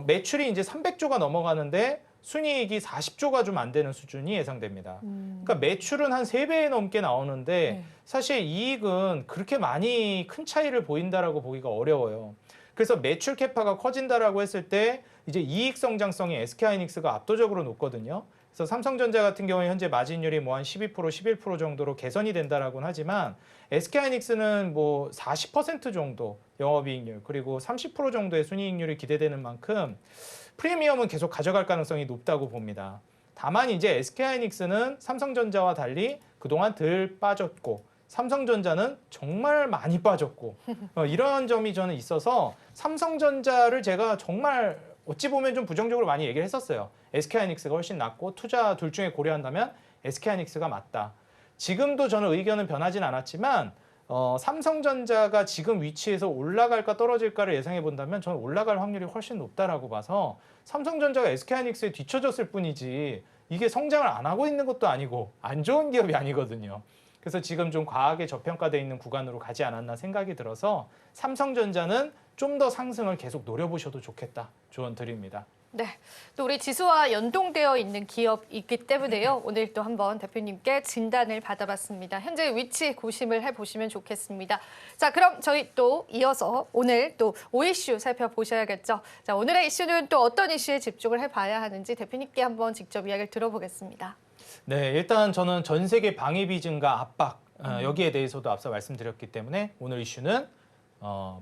매출이 이제 300조가 넘어가는데 순이익이 40조가 좀 안 되는 수준이 예상됩니다. 그러니까 매출은 한 3배 넘게 나오는데 사실 이익은 그렇게 많이 큰 차이를 보인다라고 보기가 어려워요. 그래서 매출 캐파가 커진다라고 했을 때 이제 이익 성장성이 SK하이닉스가 압도적으로 높거든요. 그래서 삼성전자 같은 경우에 현재 마진율이 뭐 한 12%, 11% 정도로 개선이 된다라고는 하지만 SK하이닉스는 뭐 40% 정도 영업이익률 그리고 30% 정도의 순이익률이 기대되는 만큼 프리미엄은 계속 가져갈 가능성이 높다고 봅니다. 다만 이제 SK하이닉스는 삼성전자와 달리 그동안 덜 빠졌고 삼성전자는 정말 많이 빠졌고 이런 점이 저는 있어서 삼성전자를 제가 정말 어찌 보면 좀 부정적으로 많이 얘기를 했었어요. SK하이닉스가 훨씬 낫고 투자 둘 중에 고려한다면 SK하이닉스가 맞다. 지금도 저는 의견은 변하진 않았지만 삼성전자가 지금 위치에서 올라갈까 떨어질까를 예상해 본다면 저는 올라갈 확률이 훨씬 높다라고 봐서 삼성전자가 SK하이닉스에 뒤처졌을 뿐이지 이게 성장을 안 하고 있는 것도 아니고 안 좋은 기업이 아니거든요. 그래서 지금 좀 과하게 저평가되어 있는 구간으로 가지 않았나 생각이 들어서 삼성전자는 좀 더 상승을 계속 노려보셔도 좋겠다 조언 드립니다. 네, 또 우리 지수와 연동되어 있는 기업이기 때문에요. 오늘 또 한번 대표님께 진단을 받아봤습니다. 현재 위치 고심을 해보시면 좋겠습니다. 자, 그럼 저희 또 이어서 오늘 또 5이슈 살펴보셔야겠죠. 자, 오늘의 이슈는 또 어떤 이슈에 집중을 해봐야 하는지 대표님께 한번 직접 이야기를 들어보겠습니다. 네, 일단 저는 전 세계 방위비 증가 압박 여기에 대해서도 앞서 말씀드렸기 때문에 오늘 이슈는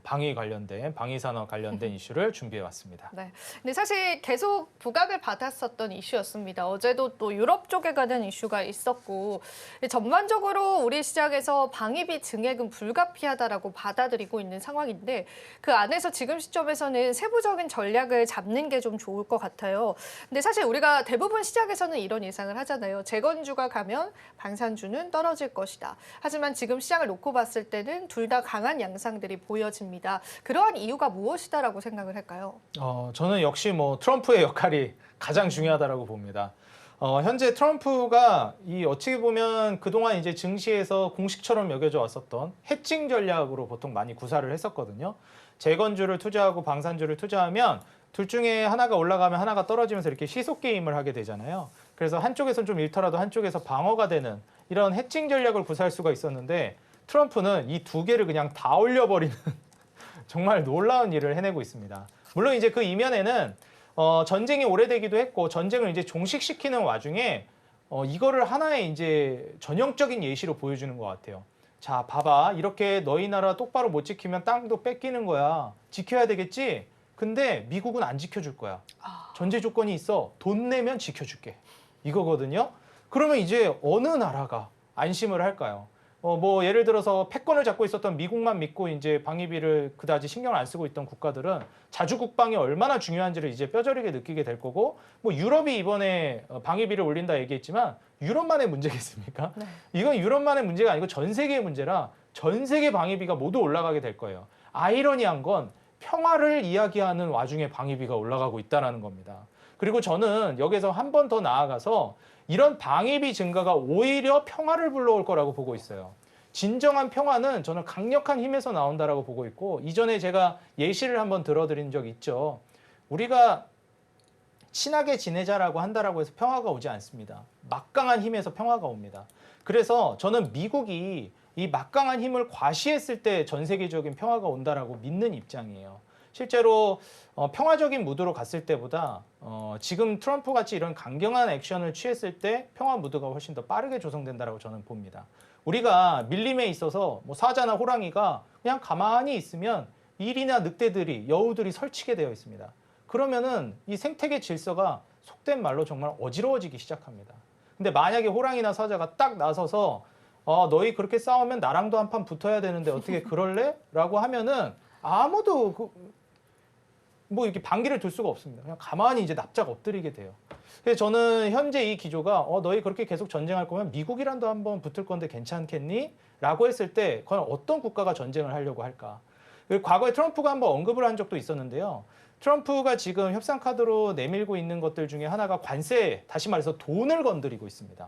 방위 관련된 방위산업 관련된 이슈를 준비해 왔습니다. 네, 근데 사실 계속 부각을 받았었던 이슈였습니다. 어제도 또 유럽 쪽에 관한 이슈가 있었고 전반적으로 우리 시장에서 방위비 증액은 불가피하다라고 받아들이고 있는 상황인데 그 안에서 지금 시점에서는 세부적인 전략을 잡는 게 좀 좋을 것 같아요. 근데 사실 우리가 대부분 시장에서는 이런 예상을 하잖아요. 재건주가 가면 방산주는 떨어질 것이다. 하지만 지금 시장을 놓고 봤을 때는 둘 다 강한 양상들이 보여집니다. 그러한 이유가 무엇이다라고 생각을 할까요? 저는 역시 뭐 트럼프의 역할이 가장 중요하다라고 봅니다. 현재 트럼프가 이 어찌 보면 그동안 이제 증시에서 공식처럼 여겨져 왔었던 해칭 전략으로 보통 많이 구사를 했었거든요. 재건주를 투자하고 방산주를 투자하면 둘 중에 하나가 올라가면 하나가 떨어지면서 이렇게 시속 게임을 하게 되잖아요. 그래서 한쪽에서는 좀 잃더라도 한쪽에서 방어가 되는 이런 해칭 전략을 구사할 수가 있었는데 트럼프는 이 두 개를 그냥 다 올려버리는 정말 놀라운 일을 해내고 있습니다. 물론 이제 그 이면에는 전쟁이 오래되기도 했고 전쟁을 이제 종식시키는 와중에 이거를 하나의 이제 전형적인 예시로 보여주는 것 같아요. 자, 봐봐. 이렇게 너희 나라 똑바로 못 지키면 땅도 뺏기는 거야. 지켜야 되겠지? 근데 미국은 안 지켜줄 거야. 전제 조건이 있어. 돈 내면 지켜줄게. 이거거든요. 그러면 이제 어느 나라가 안심을 할까요? 뭐 예를 들어서 패권을 잡고 있었던 미국만 믿고 이제 방위비를 그다지 신경을 안 쓰고 있던 국가들은 자주 국방이 얼마나 중요한지를 이제 뼈저리게 느끼게 될 거고 뭐 유럽이 이번에 방위비를 올린다 얘기했지만 유럽만의 문제겠습니까? 네. 이건 유럽만의 문제가 아니고 전 세계의 문제라 전 세계 방위비가 모두 올라가게 될 거예요. 아이러니한 건 평화를 이야기하는 와중에 방위비가 올라가고 있다는 겁니다. 그리고 저는 여기서 한 번 더 나아가서 이런 방위비 증가가 오히려 평화를 불러올 거라고 보고 있어요. 진정한 평화는 저는 강력한 힘에서 나온다라고 보고 있고, 이전에 제가 예시를 한번 들어드린 적 있죠. 우리가 친하게 지내자라고 한다라고 해서 평화가 오지 않습니다. 막강한 힘에서 평화가 옵니다. 그래서 저는 미국이 이 막강한 힘을 과시했을 때 전 세계적인 평화가 온다라고 믿는 입장이에요. 실제로 평화적인 무드로 갔을 때보다 지금 트럼프 같이 이런 강경한 액션을 취했을 때 평화 무드가 훨씬 더 빠르게 조성된다라고 저는 봅니다. 우리가 밀림에 있어서 뭐 사자나 호랑이가 그냥 가만히 있으면 일이나 늑대들이, 여우들이 설치게 되어 있습니다. 그러면은 이 생태계 질서가 속된 말로 정말 어지러워지기 시작합니다. 근데 만약에 호랑이나 사자가 딱 나서서 너희 그렇게 싸우면 나랑도 한 판 붙어야 되는데 어떻게 그럴래? 라고 하면은 아무도 뭐 이렇게 반기를 둘 수가 없습니다. 그냥 가만히 이제 납작 엎드리게 돼요. 그래서 저는 현재 이 기조가 너희 그렇게 계속 전쟁할 거면 미국이랑도 한번 붙을 건데 괜찮겠니? 라고 했을 때 과연 어떤 국가가 전쟁을 하려고 할까? 그리고 과거에 트럼프가 한번 언급을 한 적도 있었는데요. 트럼프가 지금 협상 카드로 내밀고 있는 것들 중에 하나가 관세, 다시 말해서 돈을 건드리고 있습니다.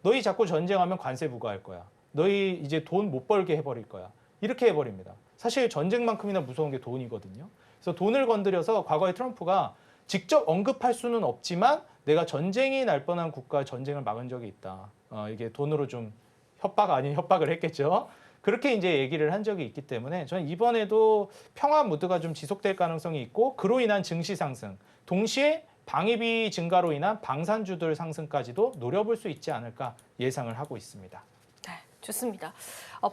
너희 자꾸 전쟁하면 관세 부과할 거야. 너희 이제 돈 못 벌게 해버릴 거야. 이렇게 해버립니다. 사실 전쟁만큼이나 무서운 게 돈이거든요. 그래서 돈을 건드려서 과거에 트럼프가 직접 언급할 수는 없지만 내가 전쟁이 날 뻔한 국가의 전쟁을 막은 적이 있다. 이게 돈으로 좀 협박 아닌 협박을 했겠죠. 그렇게 이제 얘기를 한 적이 있기 때문에 저는 이번에도 평화 무드가 좀 지속될 가능성이 있고, 그로 인한 증시 상승, 동시에 방위비 증가로 인한 방산주들 상승까지도 노려볼 수 있지 않을까 예상을 하고 있습니다. 네, 좋습니다.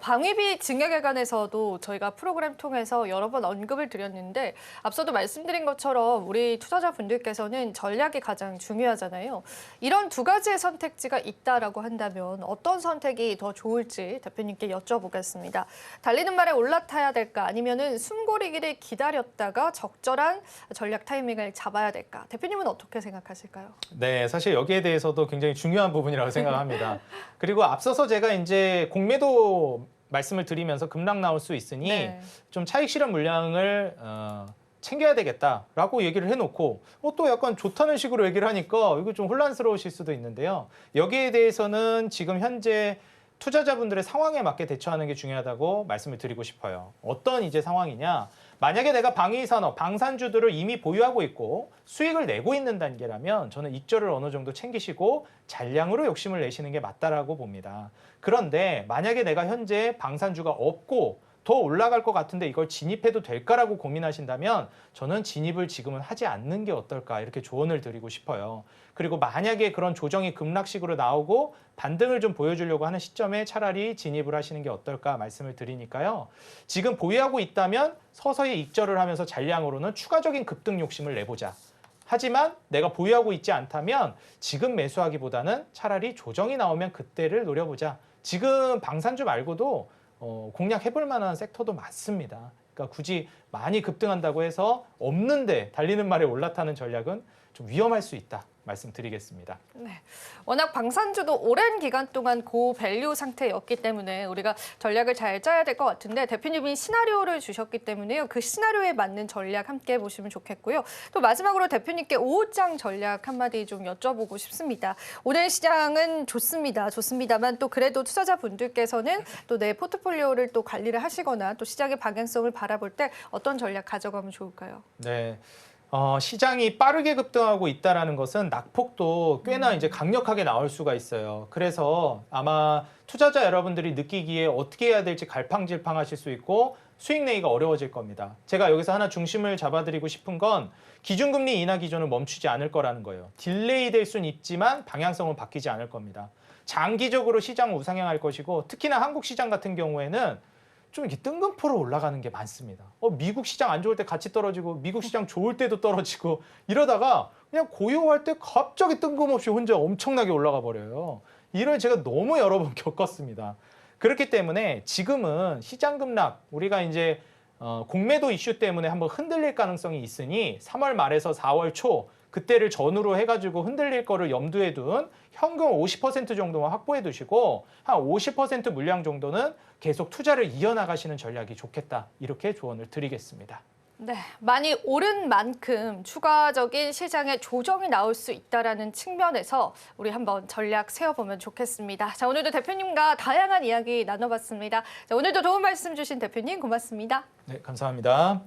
방위비 증액에 관해서도 저희가 프로그램 통해서 여러 번 언급을 드렸는데, 앞서도 말씀드린 것처럼 우리 투자자분들께서는 전략이 가장 중요하잖아요. 이런 두 가지의 선택지가 있다라고 한다면 어떤 선택이 더 좋을지 대표님께 여쭤보겠습니다. 달리는 말에 올라타야 될까, 아니면은 숨고르기를 기다렸다가 적절한 전략 타이밍을 잡아야 될까? 대표님은 어떻게 생각하실까요? 네, 사실 여기에 대해서도 굉장히 중요한 부분이라고 생각합니다. 그리고 앞서서 제가 이제 공매도 말씀을 드리면서 급락 나올 수 있으니 네. 좀 차익 실현 물량을 챙겨야 되겠다라고 얘기를 해놓고 또 약간 좋다는 식으로 얘기를 하니까 이거 좀 혼란스러우실 수도 있는데요. 여기에 대해서는 지금 현재 투자자분들의 상황에 맞게 대처하는 게 중요하다고 말씀을 드리고 싶어요. 어떤 이제 상황이냐? 만약에 내가 방위산업, 방산주들을 이미 보유하고 있고 수익을 내고 있는 단계라면 저는 익절을 어느 정도 챙기시고 잔량으로 욕심을 내시는 게 맞다라고 봅니다. 그런데 만약에 내가 현재 방산주가 없고 더 올라갈 것 같은데 이걸 진입해도 될까라고 고민하신다면 저는 진입을 지금은 하지 않는 게 어떨까, 이렇게 조언을 드리고 싶어요. 그리고 만약에 그런 조정이 급락식으로 나오고 반등을 좀 보여주려고 하는 시점에 차라리 진입을 하시는 게 어떨까 말씀을 드리니까요. 지금 보유하고 있다면 서서히 익절을 하면서 잔량으로는 추가적인 급등 욕심을 내보자. 하지만 내가 보유하고 있지 않다면 지금 매수하기보다는 차라리 조정이 나오면 그때를 노려보자. 지금 방산주 말고도 공략해볼 만한 섹터도 많습니다. 그러니까 굳이 많이 급등한다고 해서 없는데 달리는 말에 올라타는 전략은 좀 위험할 수 있다 말씀드리겠습니다. 네, 워낙 방산주도 오랜 기간 동안 고밸류 상태였기 때문에 우리가 전략을 잘 짜야 될 것 같은데, 대표님이 시나리오를 주셨기 때문에요. 그 시나리오에 맞는 전략 함께 보시면 좋겠고요. 또 마지막으로 대표님께 오후장 전략 한마디 좀 여쭤보고 싶습니다. 오늘 시장은 좋습니다만 또 그래도 투자자분들께서는 또 내 포트폴리오를 또 관리를 하시거나 또 시장의 방향성을 바라볼 때 어떤 전략 가져가면 좋을까요? 네. 시장이 빠르게 급등하고 있다는 것은 낙폭도 꽤나 이제 강력하게 나올 수가 있어요. 그래서 아마 투자자 여러분들이 느끼기에 어떻게 해야 될지 갈팡질팡하실 수 있고 수익 내기가 어려워질 겁니다. 제가 여기서 하나 중심을 잡아드리고 싶은 건 기준금리 인하 기조는 멈추지 않을 거라는 거예요. 딜레이 될 수는 있지만 방향성은 바뀌지 않을 겁니다. 장기적으로 시장은 우상향할 것이고, 특히나 한국 시장 같은 경우에는 좀 이렇게 뜬금포로 올라가는 게 많습니다. 미국 시장 안 좋을 때 같이 떨어지고 미국 시장 좋을 때도 떨어지고 이러다가 그냥 고요할 때 갑자기 뜬금없이 혼자 엄청나게 올라가 버려요. 이걸 제가 너무 여러 번 겪었습니다. 그렇기 때문에 지금은 시장 급락, 우리가 이제 공매도 이슈 때문에 한번 흔들릴 가능성이 있으니 3월 말에서 4월 초 그때를 전후로 해가지고 흔들릴 거를 염두에 둔 현금 50% 정도만 확보해 두시고 한 50% 물량 정도는 계속 투자를 이어나가시는 전략이 좋겠다. 이렇게 조언을 드리겠습니다. 네, 많이 오른 만큼 추가적인 시장의 조정이 나올 수 있다는 측면에서 우리 한번 전략 세워보면 좋겠습니다. 자, 오늘도 대표님과 다양한 이야기 나눠봤습니다. 자, 오늘도 좋은 말씀 주신 대표님 고맙습니다. 네, 감사합니다.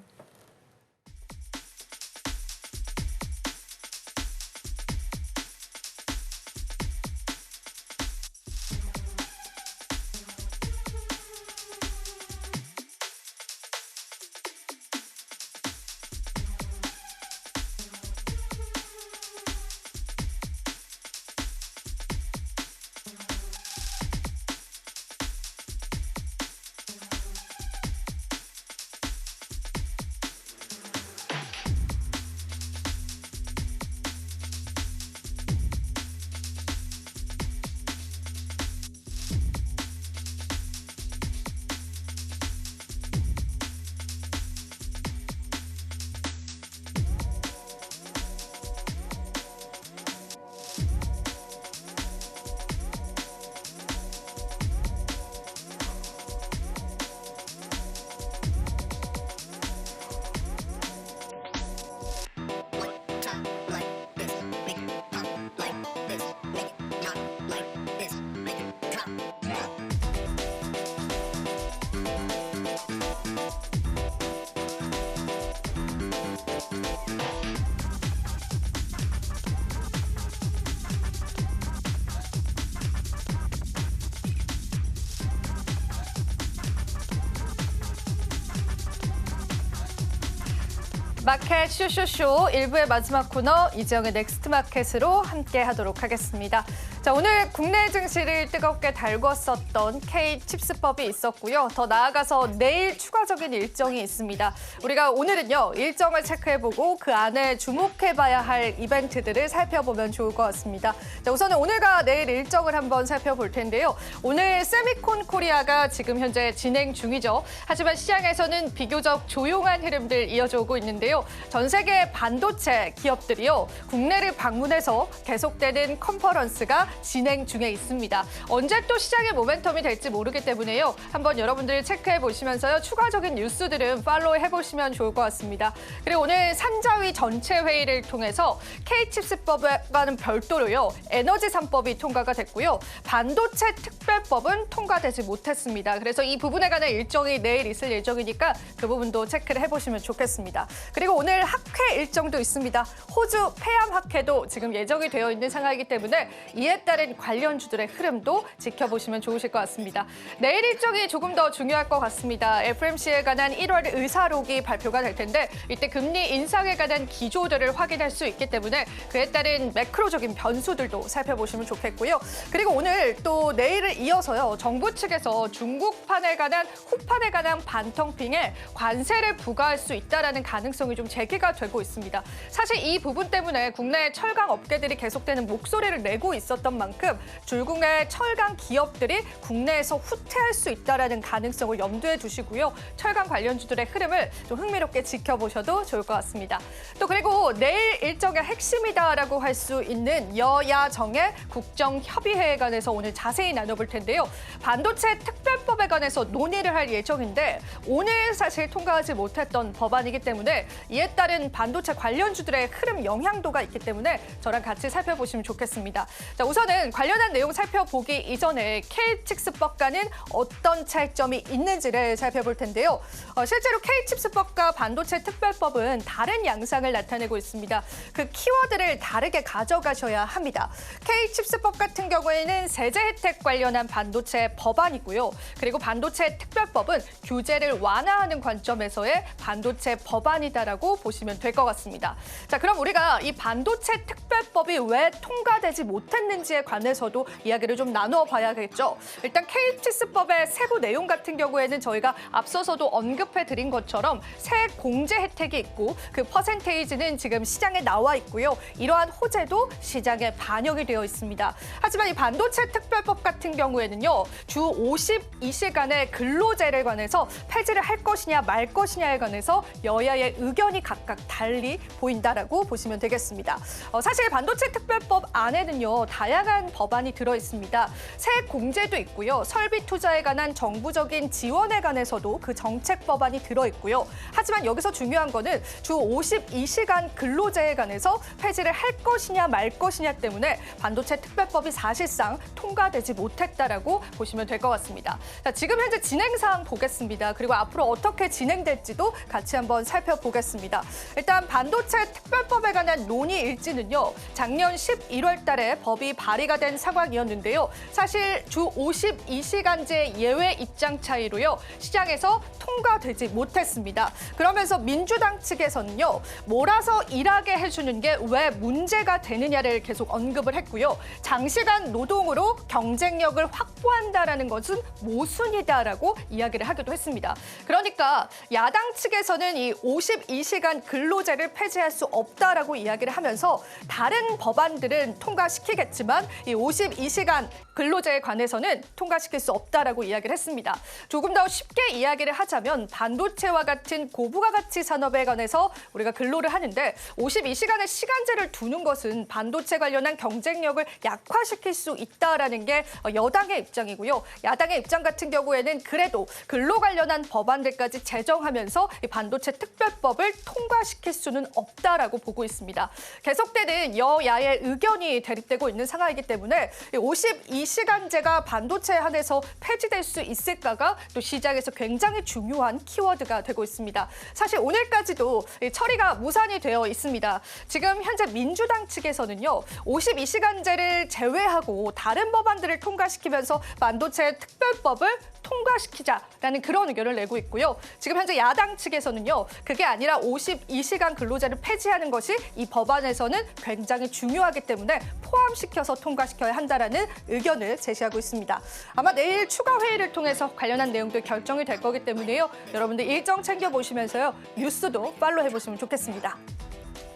마켓 쇼쇼쇼 1부의 마지막 코너 이재영의 넥스트 마켓으로 함께 하도록 하겠습니다. 자, 오늘 국내 증시를 뜨겁게 달궜었던 K칩스법이 있었고요. 더 나아가서 내일 추가적인 일정이 있습니다. 우리가 오늘은요, 일정을 체크해보고 그 안에 주목해봐야 할 이벤트들을 살펴보면 좋을 것 같습니다. 자, 우선은 오늘과 내일 일정을 한번 살펴볼 텐데요. 오늘 세미콘 코리아가 지금 현재 진행 중이죠. 하지만 시장에서는 비교적 조용한 흐름들 이어져 오고 있는데요. 전 세계 반도체 기업들이요, 국내를 방문해서 계속되는 컨퍼런스가 진행 중에 있습니다. 언제 또 시장의 모멘텀이 될지 모르기 때문에요. 한번 여러분들 체크해 보시면서요. 추가적인 뉴스들은 팔로우 해보시면 좋을 것 같습니다. 그리고 오늘 산자위 전체 회의를 통해서 K칩스법과는 별도로요. 에너지 3법이 통과가 됐고요. 반도체 특별법은 통과되지 못했습니다. 그래서 이 부분에 관한 일정이 내일 있을 예정이니까 그 부분도 체크를 해보시면 좋겠습니다. 그리고 오늘 학회 일정도 있습니다. 호주 폐암 학회도 지금 예정이 되어 있는 상황이기 때문에 이에 따른 관련주들의 흐름도 지켜보시면 좋으실 것 같습니다. 내일 일정이 조금 더 중요할 것 같습니다. FOMC에 관한 1월 의사록이 발표가 될 텐데 이때 금리 인상에 관한 기조들을 확인할 수 있기 때문에 그에 따른 매크로적인 변수들도 살펴보시면 좋겠고요. 그리고 오늘 또 내일을 이어서요. 정부 측에서 중국판에 관한 후판에 관한 반텅핑에 관세를 부과할 수 있다는 가능성이 좀 제기가 되고 있습니다. 사실 이 부분 때문에 국내 철강 업계들이 계속되는 목소리를 내고 있었던 만큼 줄국의 철강 기업들이 국내에서 후퇴할 수 있다는 가능성을 염두에 두시고요. 철강 관련주들의 흐름을 좀 흥미롭게 지켜보셔도 좋을 것 같습니다. 또 그리고 내일 일정의 핵심이다라고 할 수 있는 여야정의 국정협의회에 관해서 오늘 자세히 나눠볼 텐데요. 반도체 특별법에 관해서 논의를 할 예정인데 오늘 사실 통과하지 못했던 법안이기 때문에 이에 따른 반도체 관련주들의 흐름 영향도가 있기 때문에 저랑 같이 살펴보시면 좋겠습니다. 자, 우선은 관련한 내용 살펴보기 이전에 K칩스법과는 어떤 차이점이 있는지를 살펴볼 텐데요. 실제로 K칩스법과 반도체 특별법은 다른 양상을 나타내고 있습니다. 그 키워드를 다르게 가져가셔야 합니다. K칩스법 같은 경우에는 세제 혜택 관련한 반도체 법안이고요. 그리고 반도체 특별법은 규제를 완화하는 관점에서의 반도체 법안이다라고 보시면 될 것 같습니다. 자, 그럼 우리가 이 반도체 특별법이 왜 통과되지 못했는지 여지에 관해서도 이야기를 좀 나누어 봐야겠죠. 일단 K칩스법의 세부 내용 같은 경우에는 저희가 앞서서도 언급해 드린 것처럼 세액 공제 혜택이 있고 그 퍼센테이지는 지금 시장에 나와 있고요. 이러한 호재도 시장에 반영이 되어 있습니다. 하지만 이 반도체 특별법 같은 경우에는요. 주 52시간의 근로제를 관해서 폐지를 할 것이냐 말 것이냐에 관해서 여야의 의견이 각각 달리 보인다라고 보시면 되겠습니다. 사실 반도체 특별법 안에는요. 다양한 법안이 들어 있습니다. 세액 공제도 있고요. 설비 투자에 관한 정부적인 지원에 관해서도 그 정책 법안이 들어 있고요. 하지만 여기서 중요한 거는 주 52시간 근로제에 관해서 폐지를 할 것이냐 말 것이냐 때문에 반도체 특별법이 사실상 통과되지 못했다라고 보시면 될 것 같습니다. 자, 지금 현재 진행 사항 보겠습니다. 그리고 앞으로 어떻게 진행될지도 같이 한번 살펴보겠습니다. 일단 반도체 특별법에 관한 논의 일지는요. 작년 11월 달에 법이 발의가 된 상황이었는데요. 사실 주 52시간제 예외 입장 차이로요. 시장에서 통과되지 못했습니다. 그러면서 민주당 측에서는요. 몰아서 일하게 해주는 게 왜 문제가 되느냐를 계속 언급을 했고요. 장시간 노동으로 경쟁력을 확보한다라는 것은 모순이다라고 이야기를 하기도 했습니다. 그러니까 야당 측에서는 이 52시간 근로제를 폐지할 수 없다라고 이야기를 하면서 다른 법안들은 통과시키겠지만 이 52시간 근로제에 관해서는 통과시킬 수 없다라고 이야기를 했습니다. 조금 더 쉽게 이야기를 하자면 반도체와 같은 고부가 가치 산업에 관해서 우리가 근로를 하는데 52시간의 시간제를 두는 것은 반도체 관련한 경쟁력을 약화시킬 수 있다라는 게 여당의 입장이고요. 야당의 입장 같은 경우에는 그래도 근로 관련한 법안들까지 제정하면서 이 반도체 특별법을 통과시킬 수는 없다라고 보고 있습니다. 계속되는 여야의 의견이 대립되고 있는 상황이기 때문에 52시간제가 반도체에 한해서 폐지될 수 있을까가 또 시장에서 굉장히 중요한 키워드가 되고 있습니다. 사실 오늘까지도 처리가 무산이 되어 있습니다. 지금 현재 민주당 측에서는요. 52시간제를 제외하고 다른 법안들을 통과시키면서 반도체 특별법을 통과시키자라는 그런 의견을 내고 있고요. 지금 현재 야당 측에서는요. 그게 아니라 52시간 근로제를 폐지하는 것이 이 법안에서는 굉장히 중요하기 때문에 포함시켜서 통과시켜야 한다라는 의견을 제시하고 있습니다. 아마 내일 추가 회의를 통해서 관련한 내용들 결정이 될 거기 때문에요. 여러분들 일정 챙겨보시면서요. 뉴스도 팔로우 해보시면 좋겠습니다.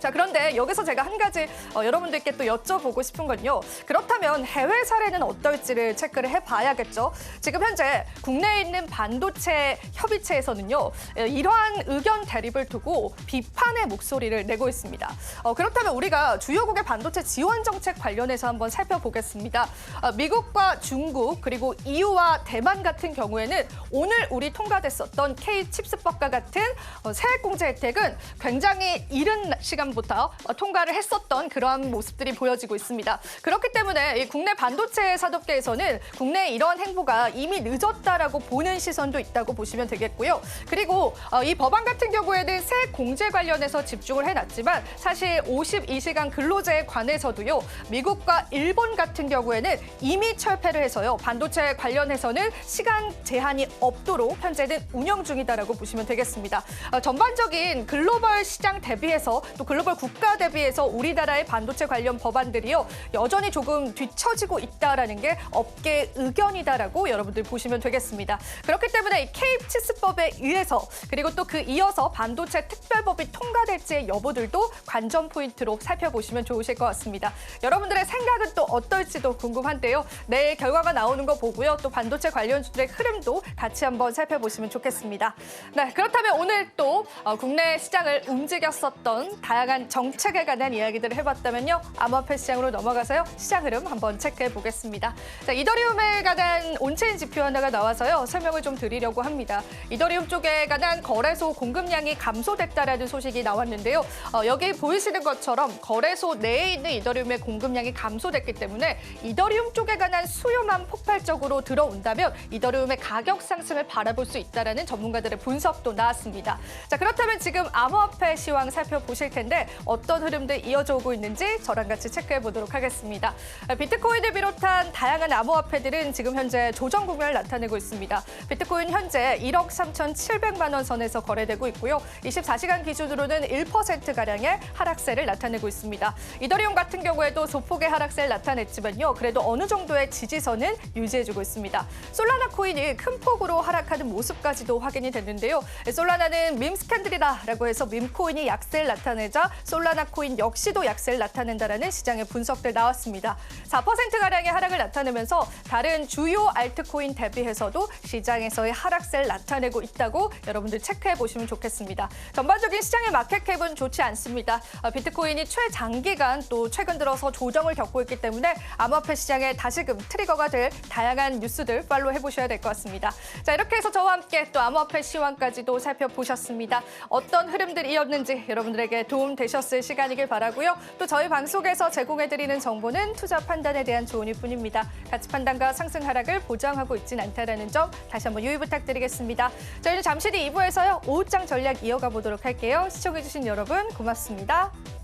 자, 그런데 여기서 제가 한 가지 여러분들께 또 여쭤보고 싶은 건요. 그렇다면 해외 사례는 어떨지를 체크를 해봐야겠죠. 지금 현재 국내에 있는 반도체 협의체에서는요. 이러한 의견 대립을 두고 비판의 목소리를 내고 있습니다. 그렇다면 우리가 주요국의 반도체 지원 정책 관련해서 한번 살펴보겠습니다. 미국과 중국 그리고 EU와 대만 같은 경우에는 오늘 우리 통과됐었던 K칩스법과 같은 세액 공제 혜택은 굉장히 이른 시간부터 통과를 했었던 그러한 모습들이 보여지고 있습니다. 그렇기 때문에 이 국내 반도체 산업계에서는 국내의 이러한 행보가 이미 늦었다라고 보는 시선도 있다고 보시면 되겠고요. 그리고 이 법안 같은 경우에는 세액 공제 관련해서 집중을 해놨지만 사실 52시간 근로제에 관해서도요. 미국과 일본 같은 경우에는 이미 철폐를 해서요. 반도체 관련해서는 시간 제한이 없도록 현재는 운영 중이다라고 보시면 되겠습니다. 전반적인 글로벌 시장 대비해서 또 글로벌 국가 대비해서 우리나라의 반도체 관련 법안들이요. 여전히 조금 뒤처지고 있다라는 게 업계의 의견이다라고 여러분들 보시면 되겠습니다. 그렇기 때문에 이 K칩스법에 의해서 그리고 또 그 이어서 반도체 특별법이 통과될지의 여부들도 관전 포인트로 살펴보시면 좋으실 것 같습니다. 여러분들의 생각은 또 어떨지도 궁금한데요. 내일 결과가 나오는 거 보고요. 또 반도체 관련주들의 흐름도 같이 한번 살펴보시면 좋겠습니다. 네, 그렇다면 오늘 또 국내 시장을 움직였었던 다양한 정책에 관한 이야기들을 해봤다면요. 암호화폐 시장으로 넘어가서요. 시장 흐름 한번 체크해 보겠습니다. 자, 이더리움에 관한 온체인 지표 하나가 나와서요. 설명을 좀 드리려고 합니다. 이더리움 쪽에 관한 거래소 공급량이 감소됐다라는 소식이 나왔는데요. 여기 보이시는 것처럼 거래소 내에 있는 이더리움의 공급량이 감소됐기 때문에 이더리움 쪽에 관한 수요만 폭발적으로 들어온다면 이더리움의 가격 상승을 바라볼 수 있다라는 전문가들의 분석도 나왔습니다. 자, 그렇다면 지금 암호화폐 시황 살펴보실 텐데 때문에 어떤 흐름들 이어져 오고 있는지 저랑 같이 체크해 보도록 하겠습니다. 비트코인을 비롯한 다양한 암호화폐들은 지금 현재 조정 국면을 나타내고 있습니다. 비트코인 현재 1억 3,700만 원 선에서 거래되고 있고요. 24시간 기준으로는 1%가량의 하락세를 나타내고 있습니다. 이더리움 같은 경우에도 소폭의 하락세를 나타냈지만요. 그래도 어느 정도의 지지선은 유지해주고 있습니다. 솔라나 코인이 큰 폭으로 하락하는 모습까지도 확인이 됐는데요. 솔라나는 밈 스캔들이다라고 해서 밈 코인이 약세를 나타내자 솔라나 코인 역시도 약세를 나타낸다라는 시장의 분석들 나왔습니다. 4%가량의 하락을 나타내면서 다른 주요 알트코인 대비해서도 시장에서의 하락세를 나타내고 있다고 여러분들 체크해 보시면 좋겠습니다. 전반적인 시장의 마켓캡은 좋지 않습니다. 비트코인이 최장기간 또 최근 들어서 조정을 겪고 있기 때문에 암호화폐 시장에 다시금 트리거가 될 다양한 뉴스들 팔로우 해보셔야 될 것 같습니다. 자, 이렇게 해서 저와 함께 또 암호화폐 시황까지도 살펴보셨습니다. 어떤 흐름들이었는지 여러분들에게 도움 되셨을 시간이길 바라고요. 또 저희 방송에서 제공해드리는 정보는 투자 판단에 대한 조언일 뿐입니다. 가치 판단과 상승 하락을 보장하고 있진 않다는 점 다시 한번 유의 부탁드리겠습니다. 저희는 잠시 뒤 2부에서요. 오후장 전략 이어가 보도록 할게요. 시청해주신 여러분 고맙습니다.